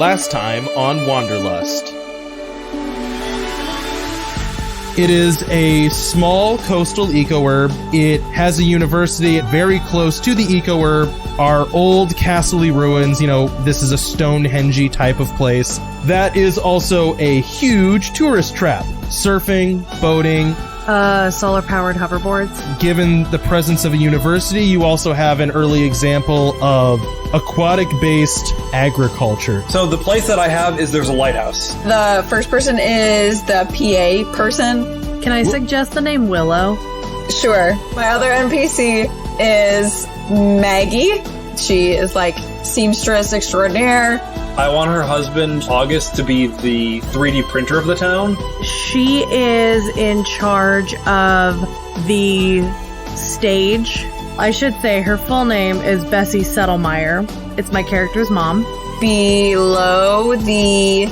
Last time on Wanderlust. It is a small coastal eco-herb. It has a university very close to the eco-herb. Our old castle-y ruins, this is a Stonehenge type of place. That is also a huge tourist trap. Surfing, boating. Solar-powered hoverboards. Given the presence of a university, you also have an early example of aquatic-based agriculture. So the place that I have is there's a lighthouse. The first person is the PA person. Can I suggest the name Willow? Sure. My other NPC is Maggie. She is like seamstress extraordinaire. I want her husband, August, to be the 3D printer of the town. She is in charge of the stage. I should say her full name is Bessie Settlemeyer. It's my character's mom. Below the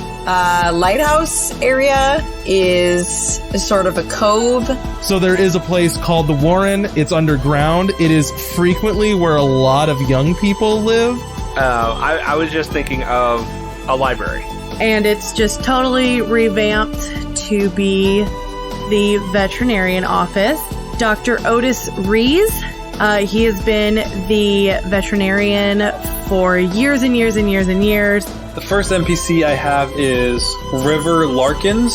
lighthouse area is sort of a cove. So there is a place called the Warren. It's underground. It is frequently where a lot of young people live. I was just thinking of a library. And it's just totally revamped to be the veterinarian office. Dr. Otis Rees, he has been the veterinarian for years and years and years and years. The first NPC I have is River Larkins.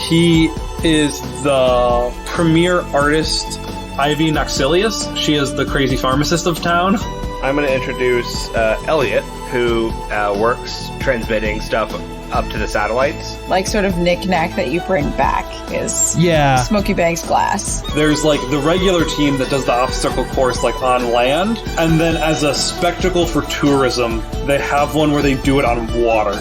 He is the premier artist, Ivy Noxilius. She is the crazy pharmacist of town. I'm going to introduce Elliot, who works transmitting stuff up to the satellites. Like sort of knick-knack that you bring back is Smokey Bank's glass. There's like the regular team that does the obstacle course like on land, and then as a spectacle for tourism, they have one where they do it on water.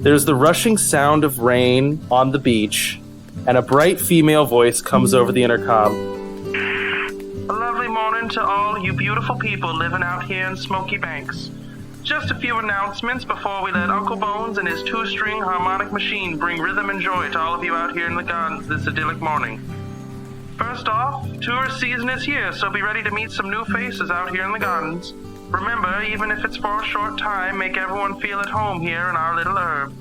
There's the rushing sound of rain on the beach, and a bright female voice comes over the intercom. A lovely morning to all you beautiful people living out here in Smoky Banks. Just a few announcements before we let Uncle Bones and his two-string harmonic machine bring rhythm and joy to all of you out here in the gardens this idyllic morning. First off, tourist season is here, so be ready to meet some new faces out here in the gardens. Remember, even if it's for a short time, make everyone feel at home here in our little herb.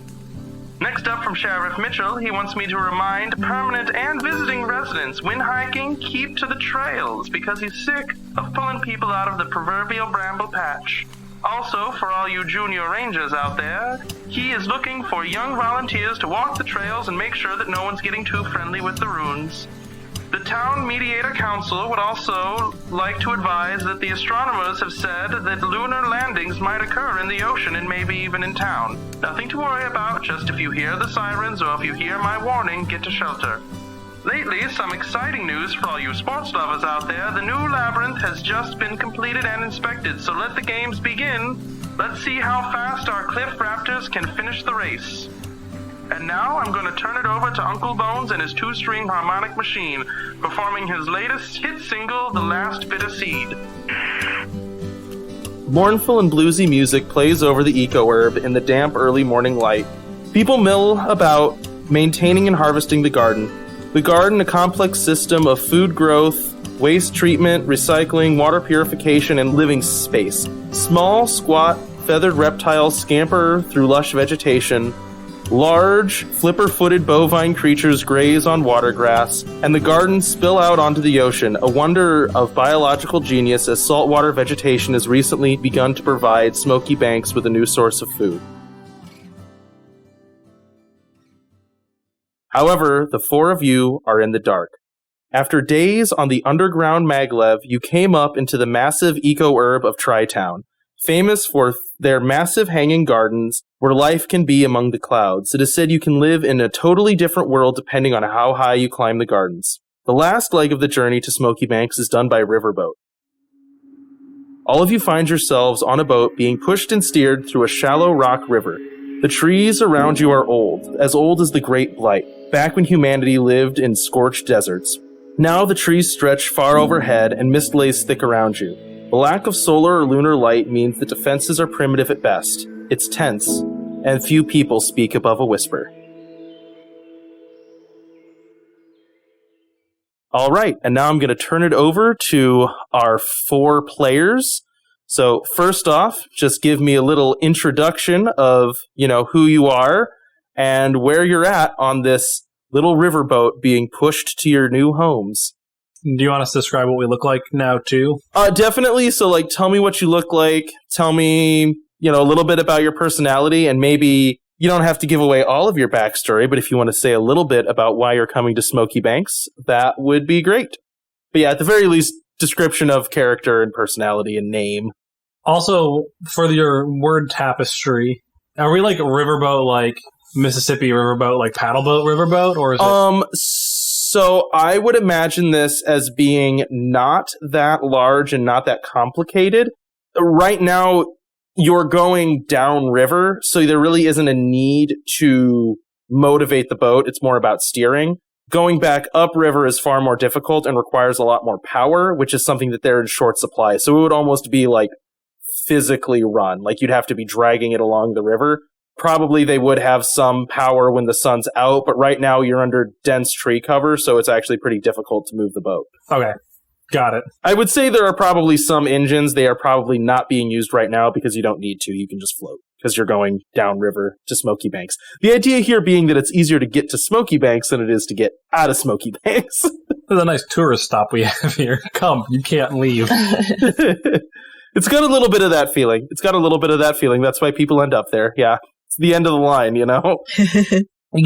Next up from Sheriff Mitchell, he wants me to remind permanent and visiting residents, when hiking, keep to the trails, because he's sick of pulling people out of the proverbial bramble patch. Also, for all you junior rangers out there, he is looking for young volunteers to walk the trails and make sure that no one's getting too friendly with the runes. The Town Mediator Council would also like to advise that the astronomers have said that lunar landings might occur in the ocean and maybe even in town. Nothing to worry about, just if you hear the sirens or if you hear my warning, get to shelter. Lately, some exciting news for all you sports lovers out there. The new labyrinth has just been completed and inspected, so let the games begin. Let's see how fast our Cliff Raptors can finish the race. And now I'm going to turn it over to Uncle Bones and his two-string harmonic machine, performing his latest hit single, The Last Bit of Seed. Mournful and bluesy music plays over the eco-herb in the damp early morning light. People mill about, maintaining and harvesting the garden. The garden, a complex system of food growth, waste treatment, recycling, water purification, and living space. Small, squat, feathered reptiles scamper through lush vegetation. Large, flipper-footed bovine creatures graze on watergrass, and the gardens spill out onto the ocean, a wonder of biological genius as saltwater vegetation has recently begun to provide Smoky Banks with a new source of food. However, the four of you are in the dark. After days on the underground maglev, you came up into the massive eco-herb of Tri-Town, famous for their massive hanging gardens where life can be among the clouds. It is said you can live in a totally different world depending on how high you climb the gardens. The last leg of the journey to Smoky Banks is done by riverboat. All of you find yourselves on a boat being pushed and steered through a shallow rock river. The trees around you are old as the Great Blight, back when humanity lived in scorched deserts. Now the trees stretch far overhead and mist lays thick around you. The lack of solar or lunar light means the defenses are primitive at best. It's tense, and few people speak above a whisper. All right, and now I'm going to turn it over to our 4 players. So first off, just give me a little introduction of, who you are and where you're at on this little riverboat being pushed to your new homes. Do you want us to describe what we look like now, too? Definitely. So, tell me what you look like. Tell me, a little bit about your personality, and maybe you don't have to give away all of your backstory, but if you want to say a little bit about why you're coming to Smoky Banks, that would be great. But yeah, at the very least, description of character and personality and name. Also, for your word tapestry, are we like a riverboat, like Mississippi riverboat, like paddleboat riverboat, or is it? So I would imagine this as being not that large and not that complicated. Right now, you're going downriver, so there really isn't a need to motivate the boat. It's more about steering. Going back upriver is far more difficult and requires a lot more power, which is something that they're in short supply. So it would almost be like physically run. Like you'd have to be dragging it along the river. Probably they would have some power when the sun's out, but right now you're under dense tree cover, so it's actually pretty difficult to move the boat. Okay. Got it. I would say there are probably some engines. They are probably not being used right now because you don't need to. You can just float because you're going downriver to Smoky Banks. The idea here being that it's easier to get to Smoky Banks than it is to get out of Smoky Banks. There's a nice tourist stop we have here. Come, you can't leave. It's got a little bit of that feeling. That's why people end up there. Yeah. It's the end of the line, You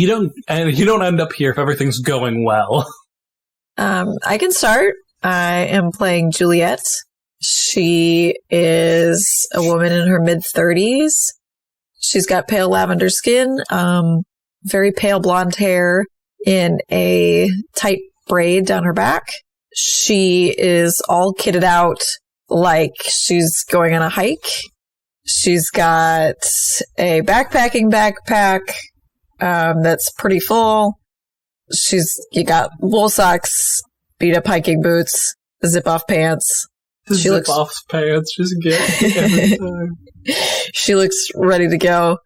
don't end up here if everything's going well. I can start. I am playing Juliet. She is a woman in her mid-30s. She's got pale lavender skin, very pale blonde hair in a tight braid down her back. She is all kitted out like she's going on a hike. She's got a backpacking backpack that's pretty full. You got wool socks, beat up hiking boots, zip-off pants. Zip-off pants, just get it every time. She looks ready to go.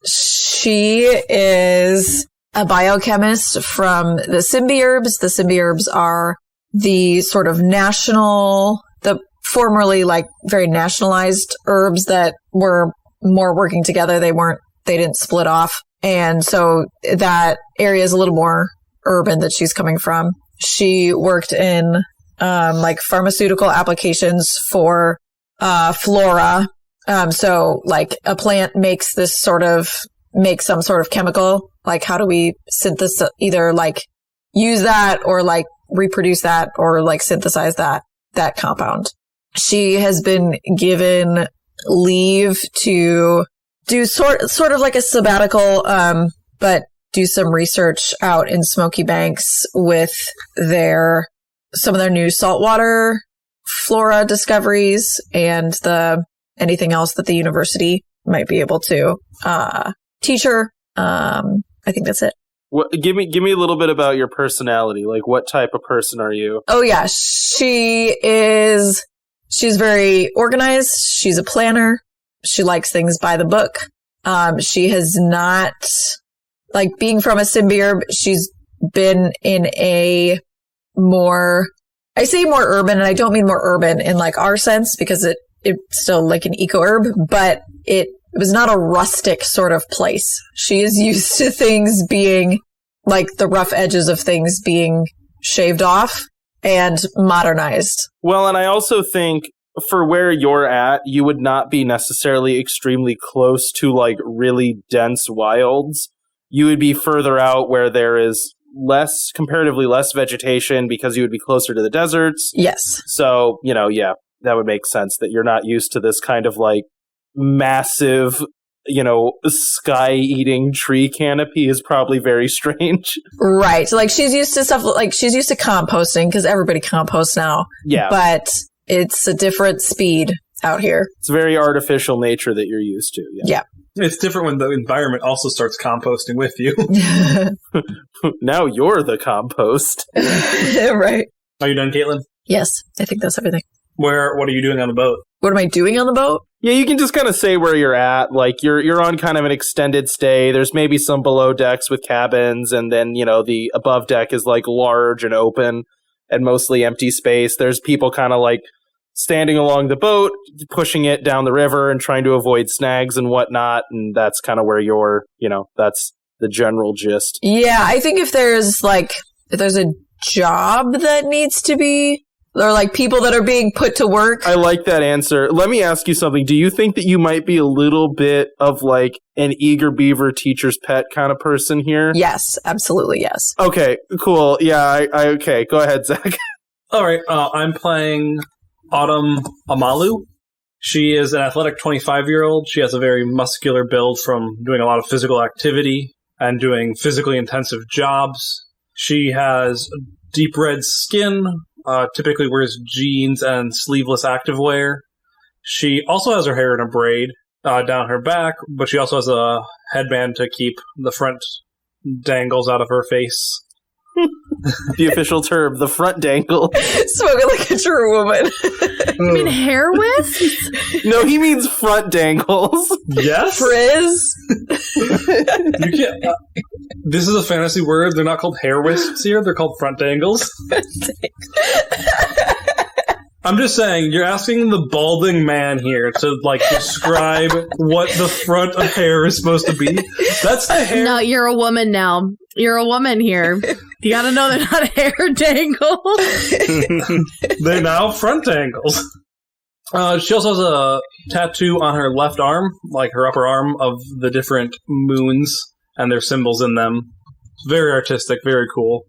She is a biochemist from the symbiorbs. The symbiorbs are the sort of formerly very nationalized herbs that were more working together. They didn't split off. And so that area is a little more urban that she's coming from. She worked in pharmaceutical applications for flora. So a plant makes some sort of chemical. Like, how do we synthesize, either use that or reproduce that or synthesize that compound? She has been given leave to do sort of like a sabbatical, but do some research out in Smoky Banks with some of their new saltwater flora discoveries and anything else that the university might be able to teach her. I think that's it. Give me a little bit about your personality. Like, what type of person are you? Oh yeah, she's very organized. She's a planner. She likes things by the book. She has not, being from a symbiorb, she's been in a I say more urban, and I don't mean more urban in our sense, because it's still an eco-herb, but it was not a rustic sort of place. She is used to things being, the rough edges of things being shaved off and modernized. Well, and I also think for where you're at, you would not be necessarily extremely close to really dense wilds. You would be further out where there is comparatively less vegetation, because you would be closer to the deserts. Yes. So, that would make sense that you're not used to this kind of massive sky-eating tree canopy is probably very strange. Right. So, like, she's used to stuff, like, she's used to composting because everybody composts now. Yeah. But it's a different speed out here. It's very artificial nature that you're used to. Yeah. It's different when the environment also starts composting with you. Now you're the compost. Right. Are you done, Caitlin? Yes. I think that's everything. What are you doing on the boat? What am I doing on the boat? Yeah, you can just kind of say where you're at. Like, you're on kind of an extended stay. There's maybe some below decks with cabins, and then, the above deck is, like, large and open and mostly empty space. There's people kind of, like, standing along the boat, pushing it down the river and trying to avoid snags and whatnot, and that's kind of where that's the general gist. Yeah, I think if there's a job that needs to be, or like people that are being put to work. I like that answer. Let me ask you something. Do you think that you might be a little bit of like an eager beaver teacher's pet kind of person here? Yes, absolutely, yes. Okay, cool. Yeah, okay. Go ahead, Zach. All right, I'm playing Autumn Amalu. She is an athletic 25-year-old. She has a very muscular build from doing a lot of physical activity and doing physically intensive jobs. She has deep red skin, typically wears jeans and sleeveless activewear. She also has her hair in a braid down her back, but she also has a headband to keep the front dangles out of her face. The official term, the front dangle. Spoken like a true woman. You mean hair wisps? No, he means front dangles. Yes? Frizz. You can't, this is a fantasy word. They're not called hair wisps here. They're called front dangles. I'm just saying, you're asking the balding man here to, like, describe what the front of hair is supposed to be. That's the hair. No, you're a woman now. You're a woman here. You gotta know they're not hair dangles. They're now front dangles. She also has a tattoo on her left arm, like her upper arm, of the different moons and their symbols in them. Very artistic, very cool.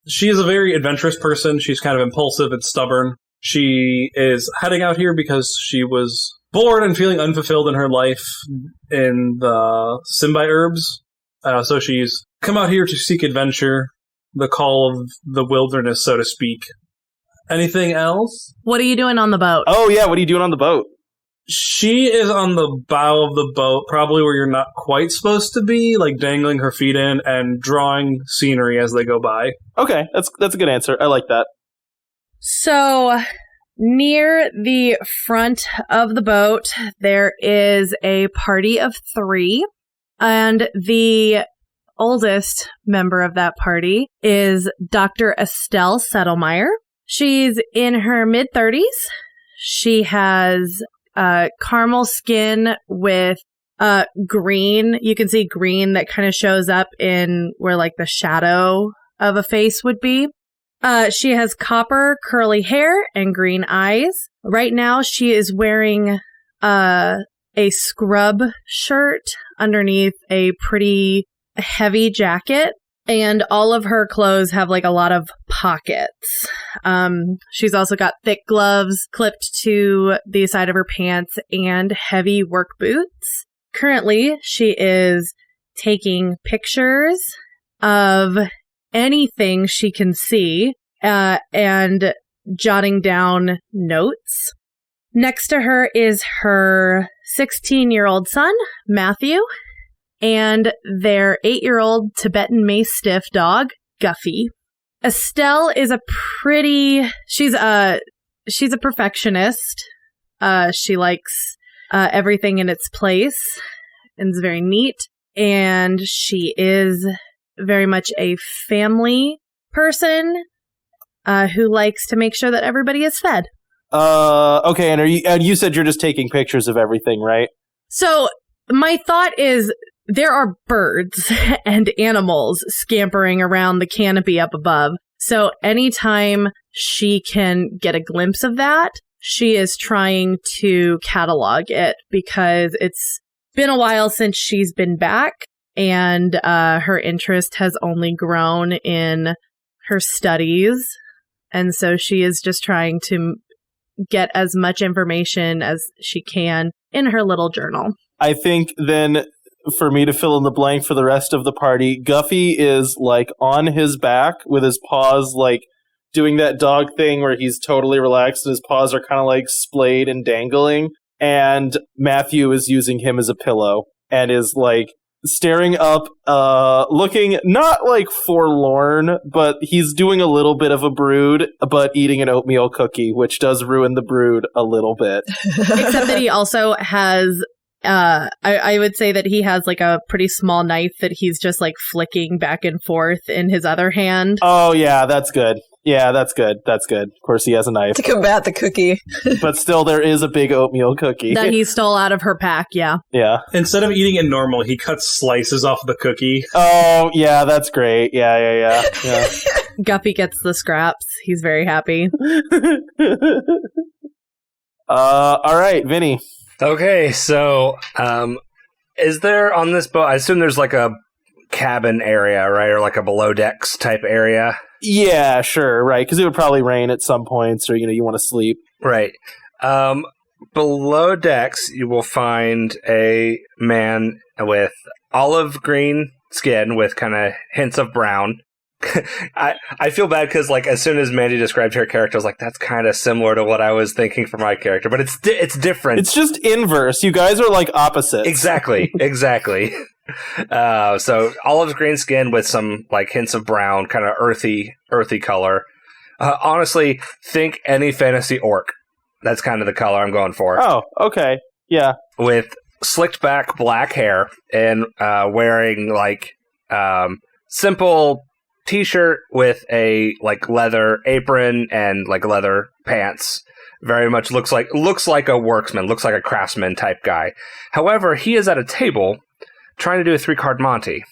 She is a very adventurous person. She's kind of impulsive and stubborn. She is heading out here because she was bored and feeling unfulfilled in her life in the Simbai herbs. So she's come out here to seek adventure, the call of the wilderness, so to speak. Anything else? What are you doing on the boat? Oh, yeah, what are you doing on the boat? She is on the bow of the boat, probably where you're not quite supposed to be, like dangling her feet in and drawing scenery as they go by. Okay, that's a good answer. I like that. So, near the front of the boat, there is a party of 3, and the oldest member of that party is Dr. Estelle Settlemeyer. She's in her mid-30s. She has caramel skin with green. You can see green that kind of shows up in where like the shadow of a face would be. She has copper curly hair and green eyes. Right now, she is wearing a scrub shirt underneath a pretty heavy jacket, and all of her clothes have like a lot of pockets. She's also got thick gloves clipped to the side of her pants and heavy work boots. Currently, she is taking pictures of anything she can see, and jotting down notes. Next to her is her 16-year-old son, Matthew, and their 8-year-old Tibetan Mastiff dog, Guffy. Estelle is she's a perfectionist. She likes everything in its place and is very neat. And she is very much a family person who likes to make sure that everybody is fed. Okay, and you said you're just taking pictures of everything, right? So my thought is there are birds and animals scampering around the canopy up above. So anytime she can get a glimpse of that, she is trying to catalog it because it's been a while since she's been back, and her interest has only grown in her studies. And so she is just trying to get as much information as she can in her little journal. I think then for me to fill in the blank for the rest of the party, Guffy is like on his back with his paws like doing that dog thing where he's totally relaxed and his paws are kind of like splayed and dangling. And Matthew is using him as a pillow and is like staring up, looking not like forlorn, but he's doing a little bit of a brood, but eating an oatmeal cookie, which does ruin the brood a little bit. Except that he also has, I would say that he has like a pretty small knife that he's just like flicking back and forth in his other hand. Oh, yeah, that's good. Yeah, that's good. That's good. Of course, he has a knife. To combat the cookie. But still, there is a big oatmeal cookie. That he stole out of her pack, yeah. Yeah. Instead of eating it normal, he cuts slices off the cookie. Oh, yeah, that's great. Yeah. Guppy gets the scraps. He's very happy. All right, Vinny. Okay, so is there on this boat, I assume there's like a cabin area, right? Or like a below decks type area? Yeah, sure, right. Because it would probably rain at some points or, you want to sleep. Right. Below decks, you will find a man with olive green skin with kind of hints of brown. I feel bad because like as soon as Mandy described her character, I was like, that's kind of similar to what I was thinking for my character, but it's different. It's just inverse. You guys are like opposites. Exactly. So olive green skin with some like hints of brown, kind of earthy color. Honestly, think any fantasy orc. That's kind of the color I'm going for. Oh, okay. Yeah. With slicked back black hair and wearing like simple t-shirt with a like leather apron and like leather pants. Very much looks like a worksman, looks like a craftsman type guy. However, he is at a table trying to do a 3-card Monty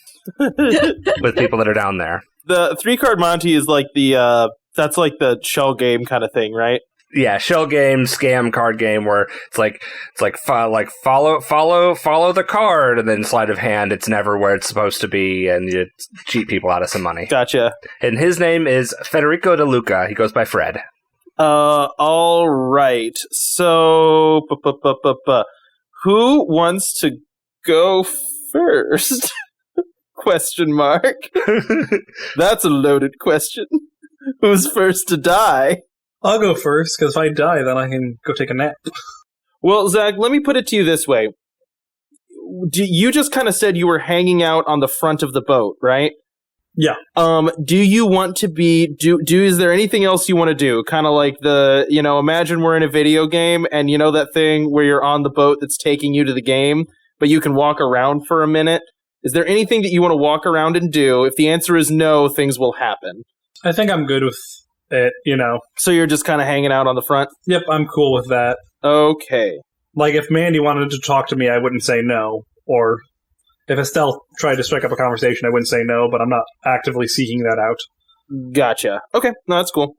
with people that are down there. The 3-card Monty is like that's like the shell game kind of thing, right? Yeah, shell game, scam card game where it's like follow the card and then sleight of hand. It's never where it's supposed to be, and you cheat people out of some money. Gotcha. And his name is Federico De Luca. He goes by Fred. All right. So, who wants to go first? Question mark. That's a loaded question. Who's first to die? I'll go first, because if I die, then I can go take a nap. Well, Zach, let me put it to you this way. You just kind of said you were hanging out on the front of the boat, right? Yeah. Do you want to be, is there anything else you want to do? Kind of like imagine we're in a video game, and you know that thing where you're on the boat that's taking you to the game, but you can walk around for a minute? Is there anything that you want to walk around and do? If the answer is no, things will happen. I think I'm good with it, So you're just kind of hanging out on the front? Yep, I'm cool with that. Okay. Like, if Mandy wanted to talk to me, I wouldn't say no. Or if Estelle tried to strike up a conversation, I wouldn't say no, but I'm not actively seeking that out. Gotcha. Okay, no, that's cool.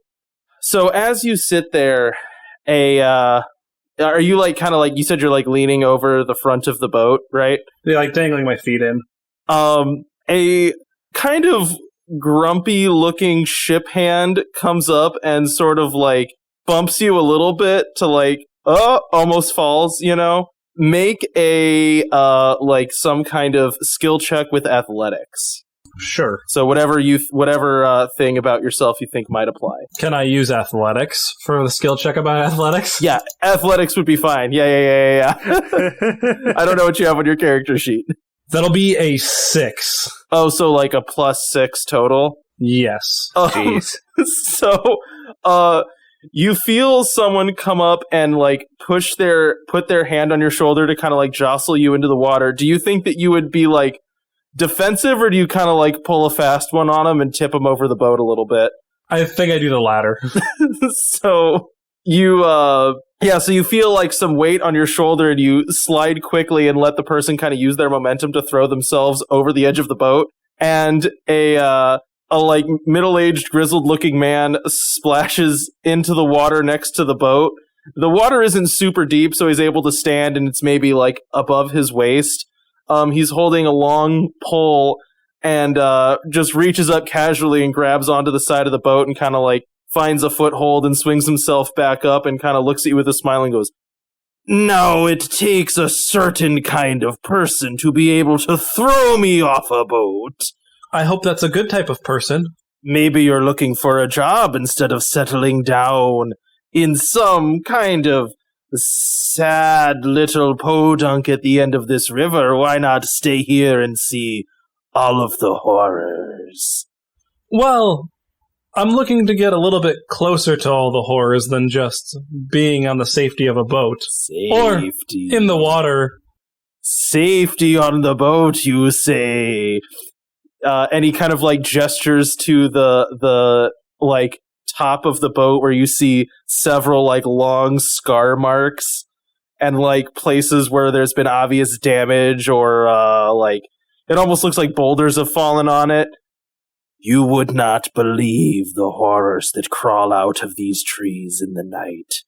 So as you sit there, are you like kind of like, you said you're like leaning over the front of the boat, right? Yeah, like dangling my feet in. A kind of grumpy looking ship hand comes up and sort of like bumps you a little bit to like almost falls, make a like some kind of skill check with athletics. Sure. So whatever thing about yourself you think might apply. Can I use athletics for the skill check about athletics? Yeah, athletics would be fine. Yeah. I don't know what you have on your character sheet. That'll be a 6. Oh, so like a +6 total? Yes. Oh, jeez. So, you feel someone come up and like put their hand on your shoulder to kind of like jostle you into the water. Do you think that you would be like defensive, or do you kind of like pull a fast one on them and tip them over the boat a little bit? I think I do the latter. So you feel like some weight on your shoulder, and you slide quickly and let the person kind of use their momentum to throw themselves over the edge of the boat. And a like middle-aged, grizzled-looking man splashes into the water next to the boat. The water isn't super deep, so he's able to stand, and it's maybe like above his waist. He's holding a long pole and just reaches up casually and grabs onto the side of the boat and kind of like finds a foothold and swings himself back up and kind of looks at you with a smile and goes, Now it takes a certain kind of person to be able to throw me off a boat. I hope that's a good type of person. Maybe you're looking for a job instead of settling down in some kind of sad little podunk at the end of this river. Why not stay here and see all of the horrors? Well, I'm looking to get a little bit closer to all the horrors than just being on the safety of a boat. Safety. Or in the water. Safety on the boat, you say? And he kind of like gestures to the like top of the boat where you see several like long scar marks and like places where there's been obvious damage or like it almost looks like boulders have fallen on it. You would not believe the horrors that crawl out of these trees in the night.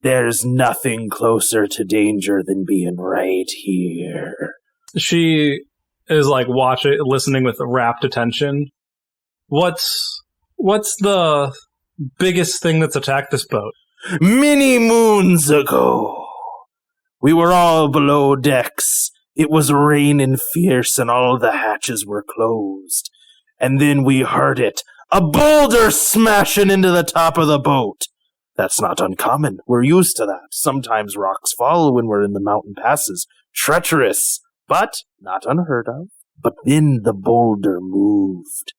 There's nothing closer to danger than being right here. She is like listening with rapt attention. What's the biggest thing that's attacked this boat? Many moons ago, we were all below decks. It was raining fierce and all the hatches were closed. And then we heard it. A boulder smashing into the top of the boat. That's not uncommon. We're used to that. Sometimes rocks fall when we're in the mountain passes. Treacherous, but not unheard of. But then the boulder moved.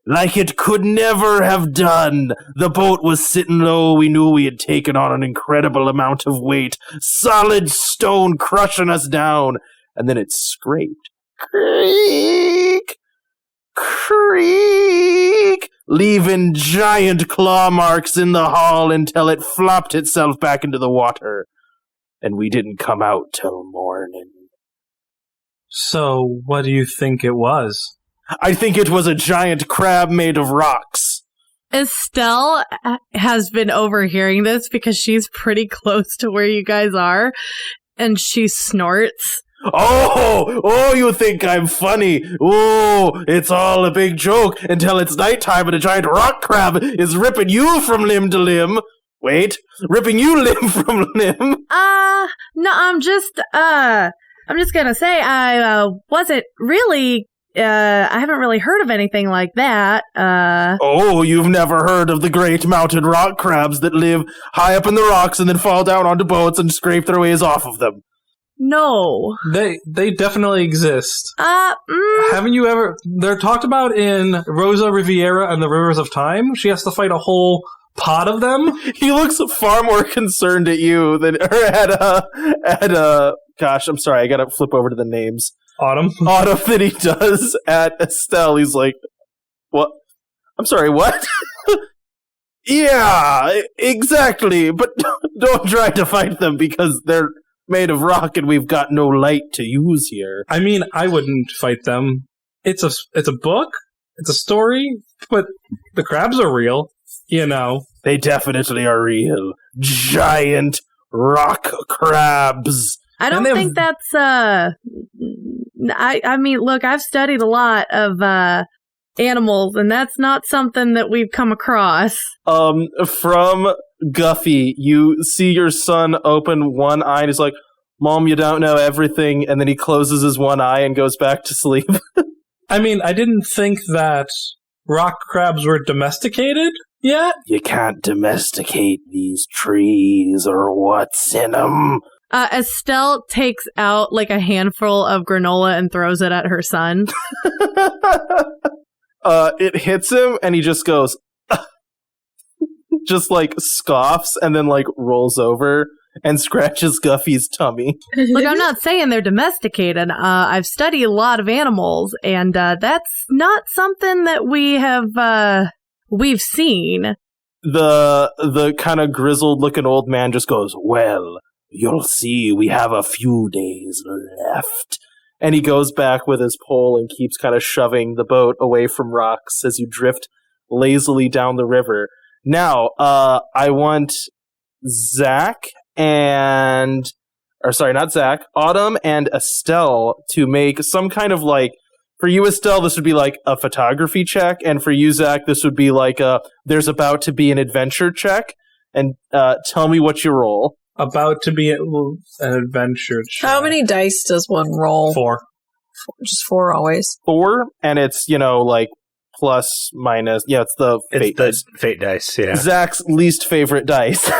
Like it could never have done. The boat was sitting low. We knew we had taken on an incredible amount of weight. Solid stone crushing us down. And then it scraped. Creak! Creak! Leaving giant claw marks in the hull until it flopped itself back into the water. And we didn't come out till morning. So, what do you think it was? I think it was a giant crab made of rocks. Estelle has been overhearing this because she's pretty close to where you guys are, and she snorts. Oh, you think I'm funny. Oh, it's all a big joke until it's nighttime and a giant rock crab is ripping you from limb to limb. Wait, ripping you limb from limb? No, I'm just gonna say I wasn't really, I haven't really heard of anything like that. Oh, you've never heard of the great mountain rock crabs that live high up in the rocks and then fall down onto boats and scrape their ways off of them? No. They definitely exist. Haven't you ever... They're talked about in Rosa Riviera and the Rivers of Time. She has to fight a whole pod of them. He looks far more concerned at you than gosh, I'm sorry, I gotta flip over to the names. Autumn than he does at Estelle. He's like, what? I'm sorry, what? Yeah, exactly. But don't try to fight them because they're made of rock and we've got no light to use here. I mean, I wouldn't fight them. It's a book. It's a story, but the crabs are real, you know. They definitely are real. Giant rock crabs. I don't think that's, I mean, look, I've studied a lot of, animals, and that's not something that we've come across. From Guffy, you see your son open one eye and he's like, Mom, you don't know everything, and then he closes his one eye and goes back to sleep. I mean, I didn't think that rock crabs were domesticated yet. You can't domesticate these trees or what's in them. Estelle takes out like a handful of granola and throws it at her son. It hits him and he just goes, just like scoffs and then like rolls over and scratches Guffy's tummy. Look, I'm not saying they're domesticated. I've studied a lot of animals, and that's not something that we've seen. The kind of grizzled looking old man just goes, well, you'll see, we have a few days left. And he goes back with his pole and keeps kind of shoving the boat away from rocks as you drift lazily down the river. Now, I want Autumn and Estelle to make some kind of like, for you, Estelle, this would be like a photography check, and for you, Zach, this would be like there's about to be an adventure check, and tell me what you roll. About to be an adventure check. How many dice does one roll? 4. Just 4 always. 4, and it's, like, plus, minus. Yeah, it's the fate dice. Fate dice, yeah. Zach's least favorite dice.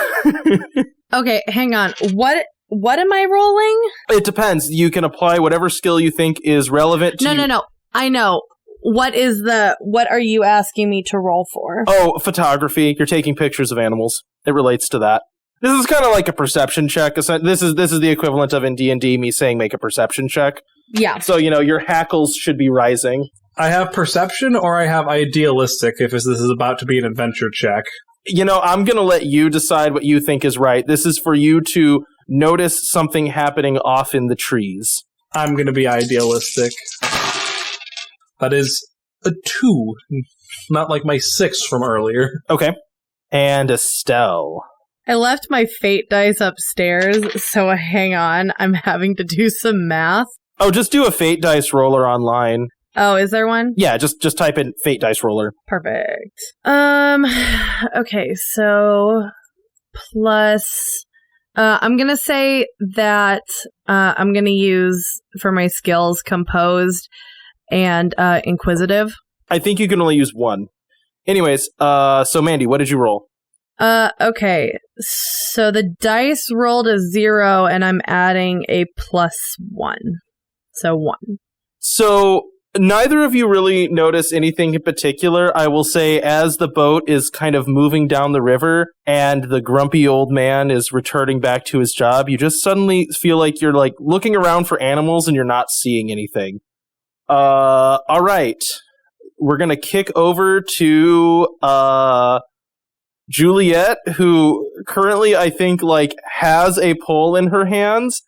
Okay, hang on. What am I rolling? It depends. You can apply whatever skill you think is relevant to No. I know. What are you asking me to roll for? Oh, photography. You're taking pictures of animals. It relates to that. This is kind of like a perception check. This is the equivalent of in D&D me saying make a perception check. Yeah. So, your hackles should be rising. I have perception or I have idealistic if this is about to be an adventure check. I'm going to let you decide what you think is right. This is for you to notice something happening off in the trees. I'm going to be idealistic. That is a 2, not like my 6 from earlier. Okay. And Estelle. I left my fate dice upstairs, so hang on. I'm having to do some math. Oh, just do a fate dice roller online. Oh, is there one? Yeah, just type in fate dice roller. Perfect. Okay, so plus I'm going to say that I'm going to use for my skills composed and inquisitive. I think you can only use one. Anyways, so Mandy, what did you roll? Okay. So the dice rolled a 0 and I'm adding a +1. So 1. So neither of you really notice anything in particular. I will say as the boat is kind of moving down the river and the grumpy old man is returning back to his job, you just suddenly feel like you're like looking around for animals and you're not seeing anything. All right. We're going to kick over to Juliet, who currently I think like has a pole in her hands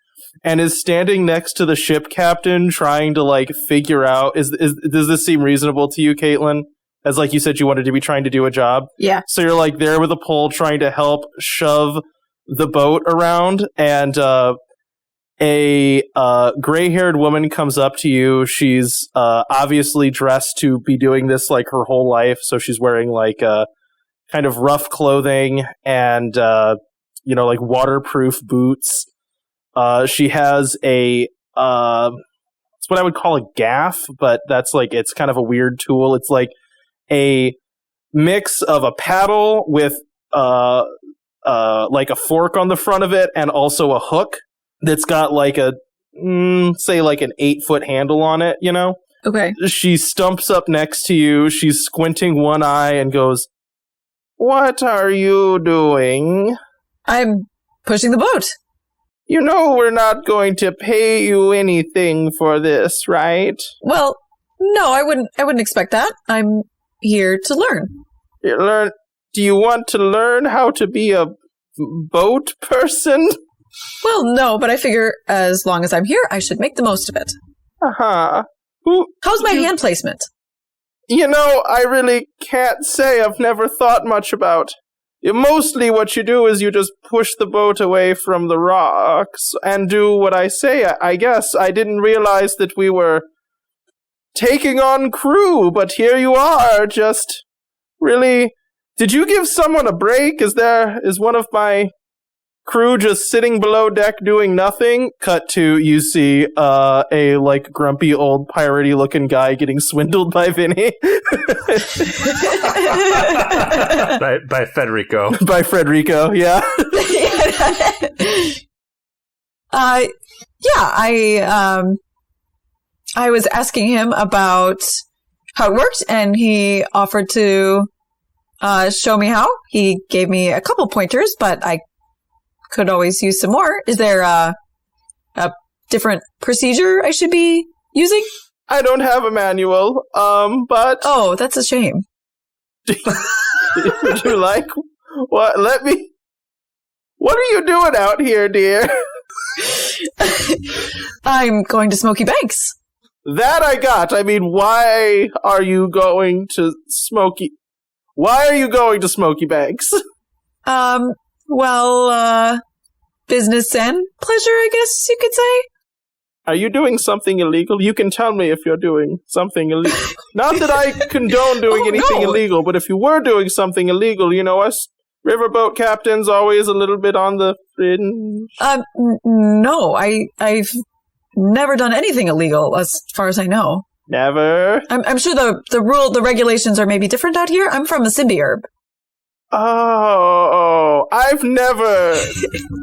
and is standing next to the ship captain trying to like figure out does this seem reasonable to you, Caitlin? As like you said, you wanted to be trying to do a job. Yeah. So you're like there with a pole trying to help shove the boat around, and a gray-haired woman comes up to you. She's obviously dressed to be doing this like her whole life, so she's wearing like kind of rough clothing and like waterproof boots. She has it's what I would call a gaff, but that's like it's kind of a weird tool. It's like a mix of a paddle with like a fork on the front of it and also a hook that's got like a say like an 8-foot handle on it, Okay. She stumps up next to you. She's squinting one eye and goes, "What are you doing?" I'm pushing the boat. You know we're not going to pay you anything for this, right? Well, no, I wouldn't expect that. I'm here to learn. Do you want to learn how to be a boat person? Well, no, but I figure as long as I'm here, I should make the most of it. Uh-huh. How's my hand placement? I really can't say. I've never thought much about. Mostly what you do is you just push the boat away from the rocks and do what I say, I guess. I didn't realize that we were taking on crew, but here you are, just really... Did you give someone a break? Is one of my crew just sitting below deck doing nothing? Cut to, you see a like grumpy old piratey looking guy getting swindled by Vinny. by Federico. By Federico, yeah. I was asking him about how it worked, and he offered to show me how. He gave me a couple pointers, but I could always use some more. Is there a different procedure I should be using? I don't have a manual, but... Oh, that's a shame. Would you like... What? What are you doing out here, dear? I'm going to Smokey Banks. That I got. I mean, why are you going to Smokey... Why are you going to Smokey Banks? Business and pleasure, I guess you could say. Are you doing something illegal? You can tell me if you're doing something illegal. Not that I condone doing anything illegal, but if you were doing something illegal, us Riverboat captain's always a little bit on the fringe. No, I've never done anything illegal, as far as I know. Never? I'm sure the regulations are maybe different out here. I'm from the Symbiote. Oh, I've never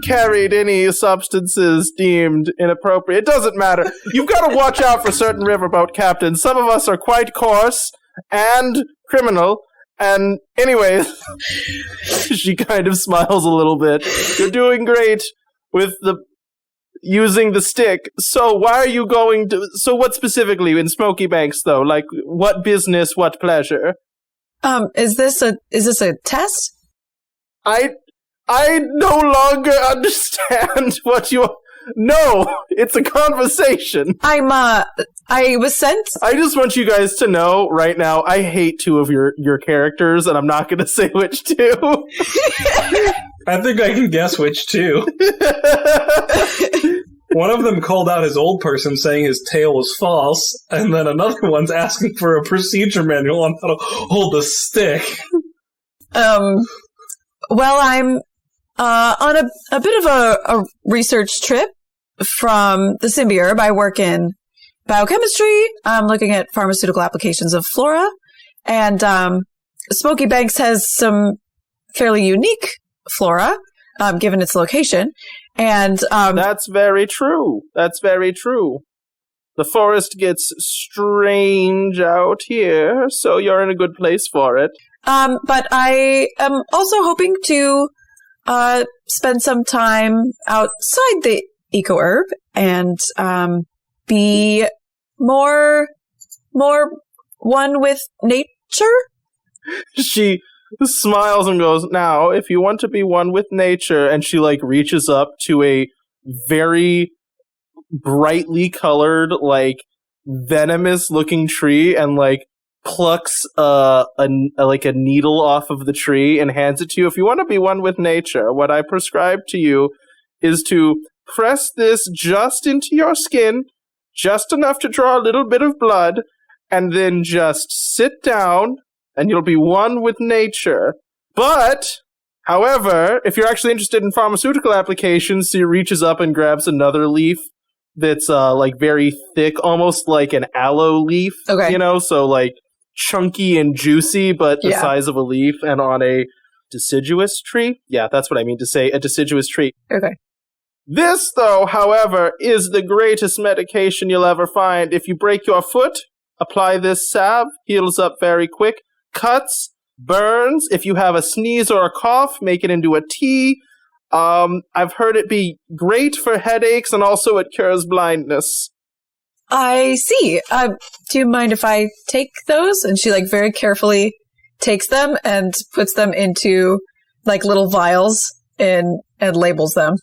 carried any substances deemed inappropriate. It doesn't matter. You've got to watch out for certain riverboat captains. Some of us are quite coarse and criminal. And anyways, she kind of smiles a little bit. You're doing great with using the stick. So why are you going to... So what specifically in Smokey Banks, though? Like, what business, what pleasure? Is this a test? I no longer understand what you... No, it's a conversation. I was sent... I just want you guys to know right now, I hate two of your characters, and I'm not going to say which two. I think I can guess which two. One of them called out his old person saying his tale was false, and then another one's asking for a procedure manual on how to hold a stick. Well, I'm on a bit of a research trip from the Symbiote. I work in biochemistry. I'm looking at pharmaceutical applications of flora, and Smokey Banks has some fairly unique flora, given its location. And that's very true. That's very true. The forest gets strange out here, so you're in a good place for it. But I am also hoping to spend some time outside the eco-herb and be more one with nature. She smiles and goes, now, if you want to be one with nature, and she, like, reaches up to a very brightly colored, like, venomous-looking tree and, like, plucks a needle off of the tree and hands it to you. If you want to be one with nature, what I prescribe to you is to press this just into your skin, just enough to draw a little bit of blood, and then just sit down, and you'll be one with nature. But, however, if you're actually interested in pharmaceutical applications, she reaches up and grabs another leaf that's, like, very thick, almost like an aloe leaf. Okay. You know, so, like, chunky and juicy, but the size of a leaf, and on a deciduous tree. Yeah, that's what I mean to say, a deciduous tree. Okay. This, though, however, is the greatest medication you'll ever find. If you break your foot, apply this salve, heals up very quick. Cuts, burns, if you have a sneeze or a cough, make it into a tea. I've heard it be great for headaches, and also it cures blindness. I see. Do you mind if I take those? And she, like, very carefully takes them and puts them into, like, little vials and labels them.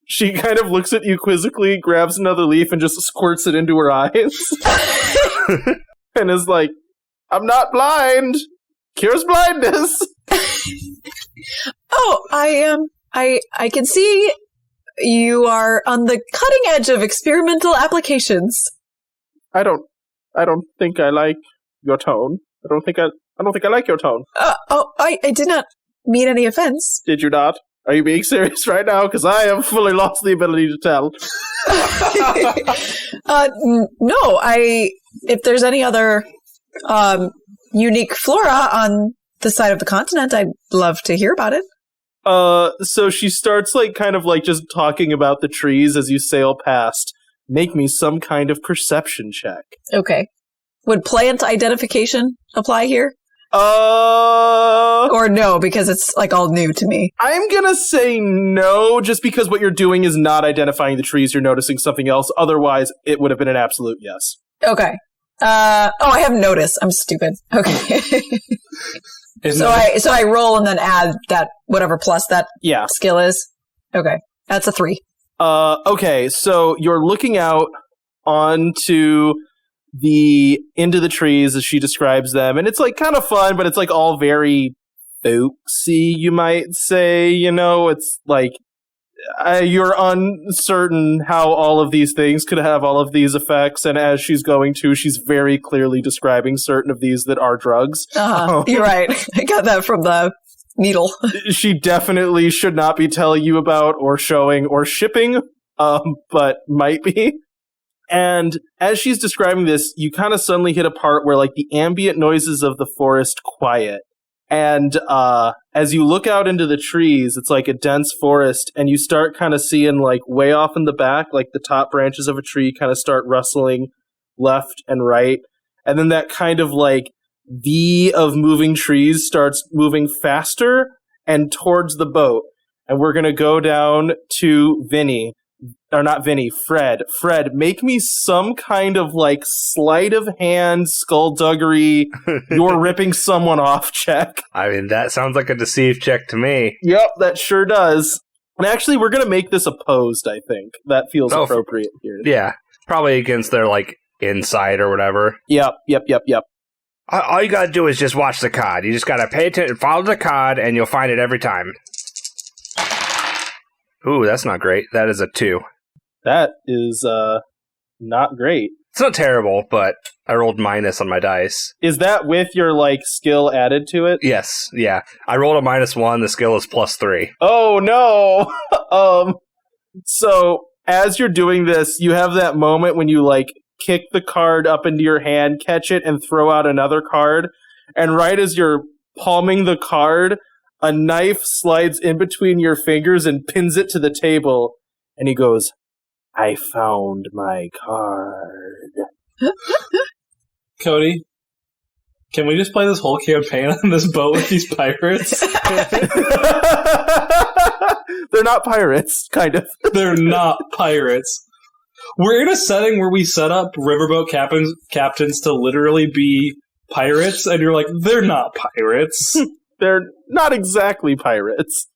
She kind of looks at you quizzically, grabs another leaf, and just squirts it into her eyes. And is like, I'm not blind. Cures blindness. Oh, I can see you are on the cutting edge of experimental applications. I don't think I like your tone. I don't think I like your tone. I did not mean any offense. Did you not? Are you being serious right now? Because I have fully lost the ability to tell. No, if there's any other unique flora on the side of the continent, I'd love to hear about it. So she starts, like, kind of, like, just talking about the trees as you sail past. Make me some kind of perception check. Okay. Would plant identification apply here? Or no, because it's, like, all new to me. I'm gonna say no, just because what you're doing is not identifying the trees, you're noticing something else. Otherwise, it would have been an absolute yes. Okay. I have notice. I'm stupid. Okay. So I roll and then add that whatever plus that skill is. Okay. That's a 3. Okay, so you're looking out onto into the trees as she describes them, and it's, like, kind of fun, but it's, like, all very folksy, you might say, you know? It's, like, you're uncertain how all of these things could have all of these effects, and as she's going to, she's very clearly describing certain of these that are drugs. You're right. I got that from the needle. She definitely should not be telling you about or showing or shipping, but might be. And as she's describing this, you kind of suddenly hit a part where like the ambient noises of the forest quiet. And as you look out into the trees, it's like a dense forest, and you start kind of seeing like way off in the back, like the top branches of a tree kind of start rustling left and right. And then that kind of like V of moving trees starts moving faster and towards the boat. And we're going to go down to Vinny. Or not Vinny, Fred. Fred, make me some kind of like sleight of hand, skullduggery, you're ripping someone off check. I mean, that sounds like a deceive check to me. Yep, that sure does. And actually, we're going to make this opposed, I think. That feels appropriate here. Yeah, probably against their like insight or whatever. Yep. All you gotta do is just watch the card. You just gotta pay attention, follow the card, and you'll find it every time. Ooh, that's not great. That is a 2. That is not great. It's not terrible, but I rolled minus on my dice. Is that with your like skill added to it? Yes, yeah. I rolled a -1. The skill is +3. Oh no. So as you're doing this, you have that moment when you like kick the card up into your hand, catch it, and throw out another card. And right as you're palming the card, a knife slides in between your fingers and pins it to the table. And he goes, I found my card. Cody, can we just play this whole campaign on this boat with these pirates? They're not pirates, kind of. They're not pirates. We're in a setting where we set up riverboat captains to literally be pirates, and you're like, they're not pirates. They're not exactly pirates.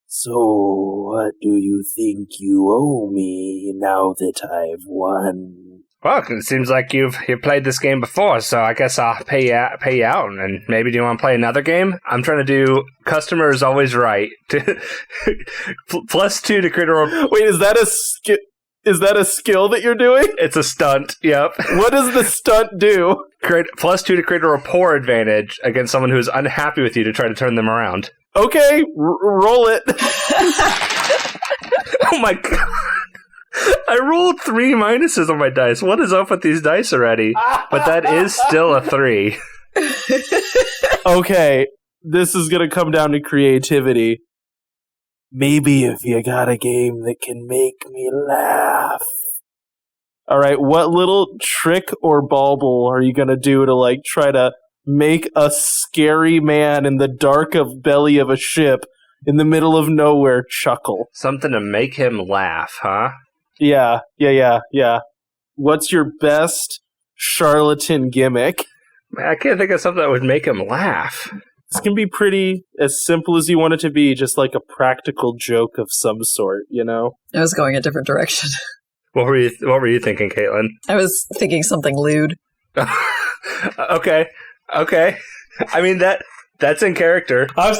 So, what do you think you owe me now that I've won? Well, it seems like you've played this game before, so I guess I'll pay you out. And maybe do you want to play another game? I'm trying to do customer is always right. +2 to critical. Wait, is that a skill? Is that a skill that you're doing? It's a stunt, yep. What does the stunt do? +2 to create a rapport advantage against someone who is unhappy with you to try to turn them around. Okay, roll it. Oh my god. I rolled 3 minuses on my dice. What is up with these dice already? But that is still a 3. Okay, this is going to come down to creativity. Maybe if you got a game that can make me laugh. All right, what little trick or bauble are you going to do to like try to make a scary man in the dark of belly of a ship in the middle of nowhere chuckle? Something to make him laugh, huh? Yeah. What's your best charlatan gimmick? I can't think of something that would make him laugh. This can be pretty as simple as you want it to be, just like a practical joke of some sort, you know? I was going a different direction. What were you thinking, Caitlin? I was thinking something lewd. Okay. I mean that's in character. My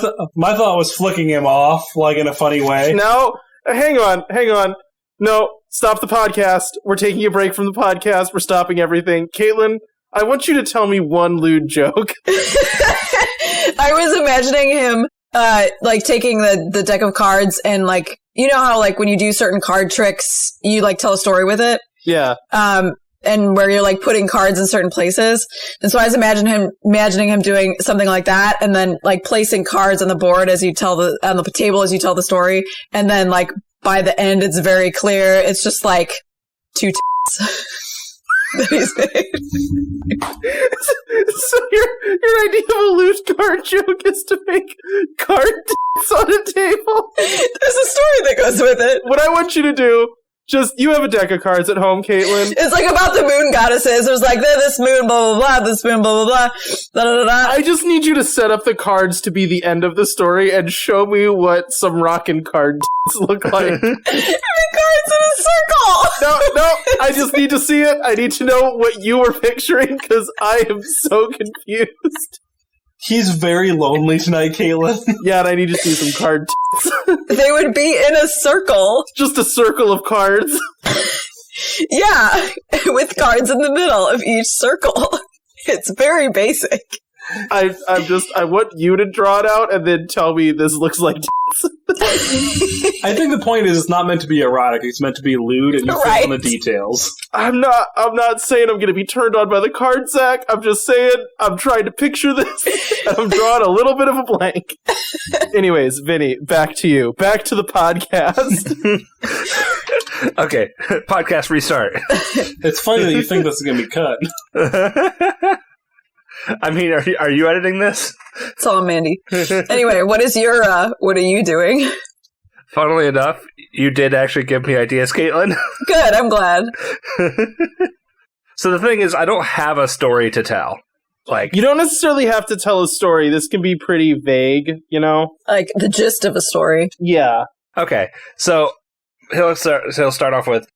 thought was flicking him off, like in a funny way. No, hang on. No, stop the podcast. We're taking a break from the podcast. We're stopping everything. Caitlin, I want you to tell me one lewd joke. I was imagining him, like taking the deck of cards and like, you know how like when you do certain card tricks, you like tell a story with it? Yeah. And where you're like putting cards in certain places. And so I was imagining him doing something like that and then like placing cards on the board as you tell on the table as you tell the story. And then like by the end, it's very clear. It's just like 2 that he's made. So your idea of a lewd card joke is to make card on a table? There's a story that goes with it. What I want you to do, you have a deck of cards at home, Caitlin. It's like about the moon goddesses. There's like, this moon, blah, blah, blah, this moon, blah, blah, blah, da, da, da, da. I just need you to set up the cards to be the end of the story and show me what some rockin' card look like. Cards in a circle. No, I just need to see it. I need to know what you were picturing because I am so confused. He's very lonely tonight, Caitlin. Yeah, and I need to see some card They would be in a circle. Just a circle of cards. Yeah, with cards in the middle of each circle. It's very basic. I want you to draw it out and then tell me this looks like I think the point is it's not meant to be erotic. It's meant to be lewd, and you focus on the details. I'm not saying I'm going to be turned on by the card, Zach. I'm just saying I'm trying to picture this, and I'm drawing a little bit of a blank. Anyways, Vinny, back to you. Back to the podcast. Okay, podcast restart. It's funny that you think this is going to be cut. I mean, are you editing this? It's all Mandy. Anyway, what are you doing? Funnily enough, you did actually give me ideas, Caitlin. Good, I'm glad. So the thing is, I don't have a story to tell. Like, you don't necessarily have to tell a story. This can be pretty vague, you know? Like the gist of a story. Yeah. Okay, so he'll start off with,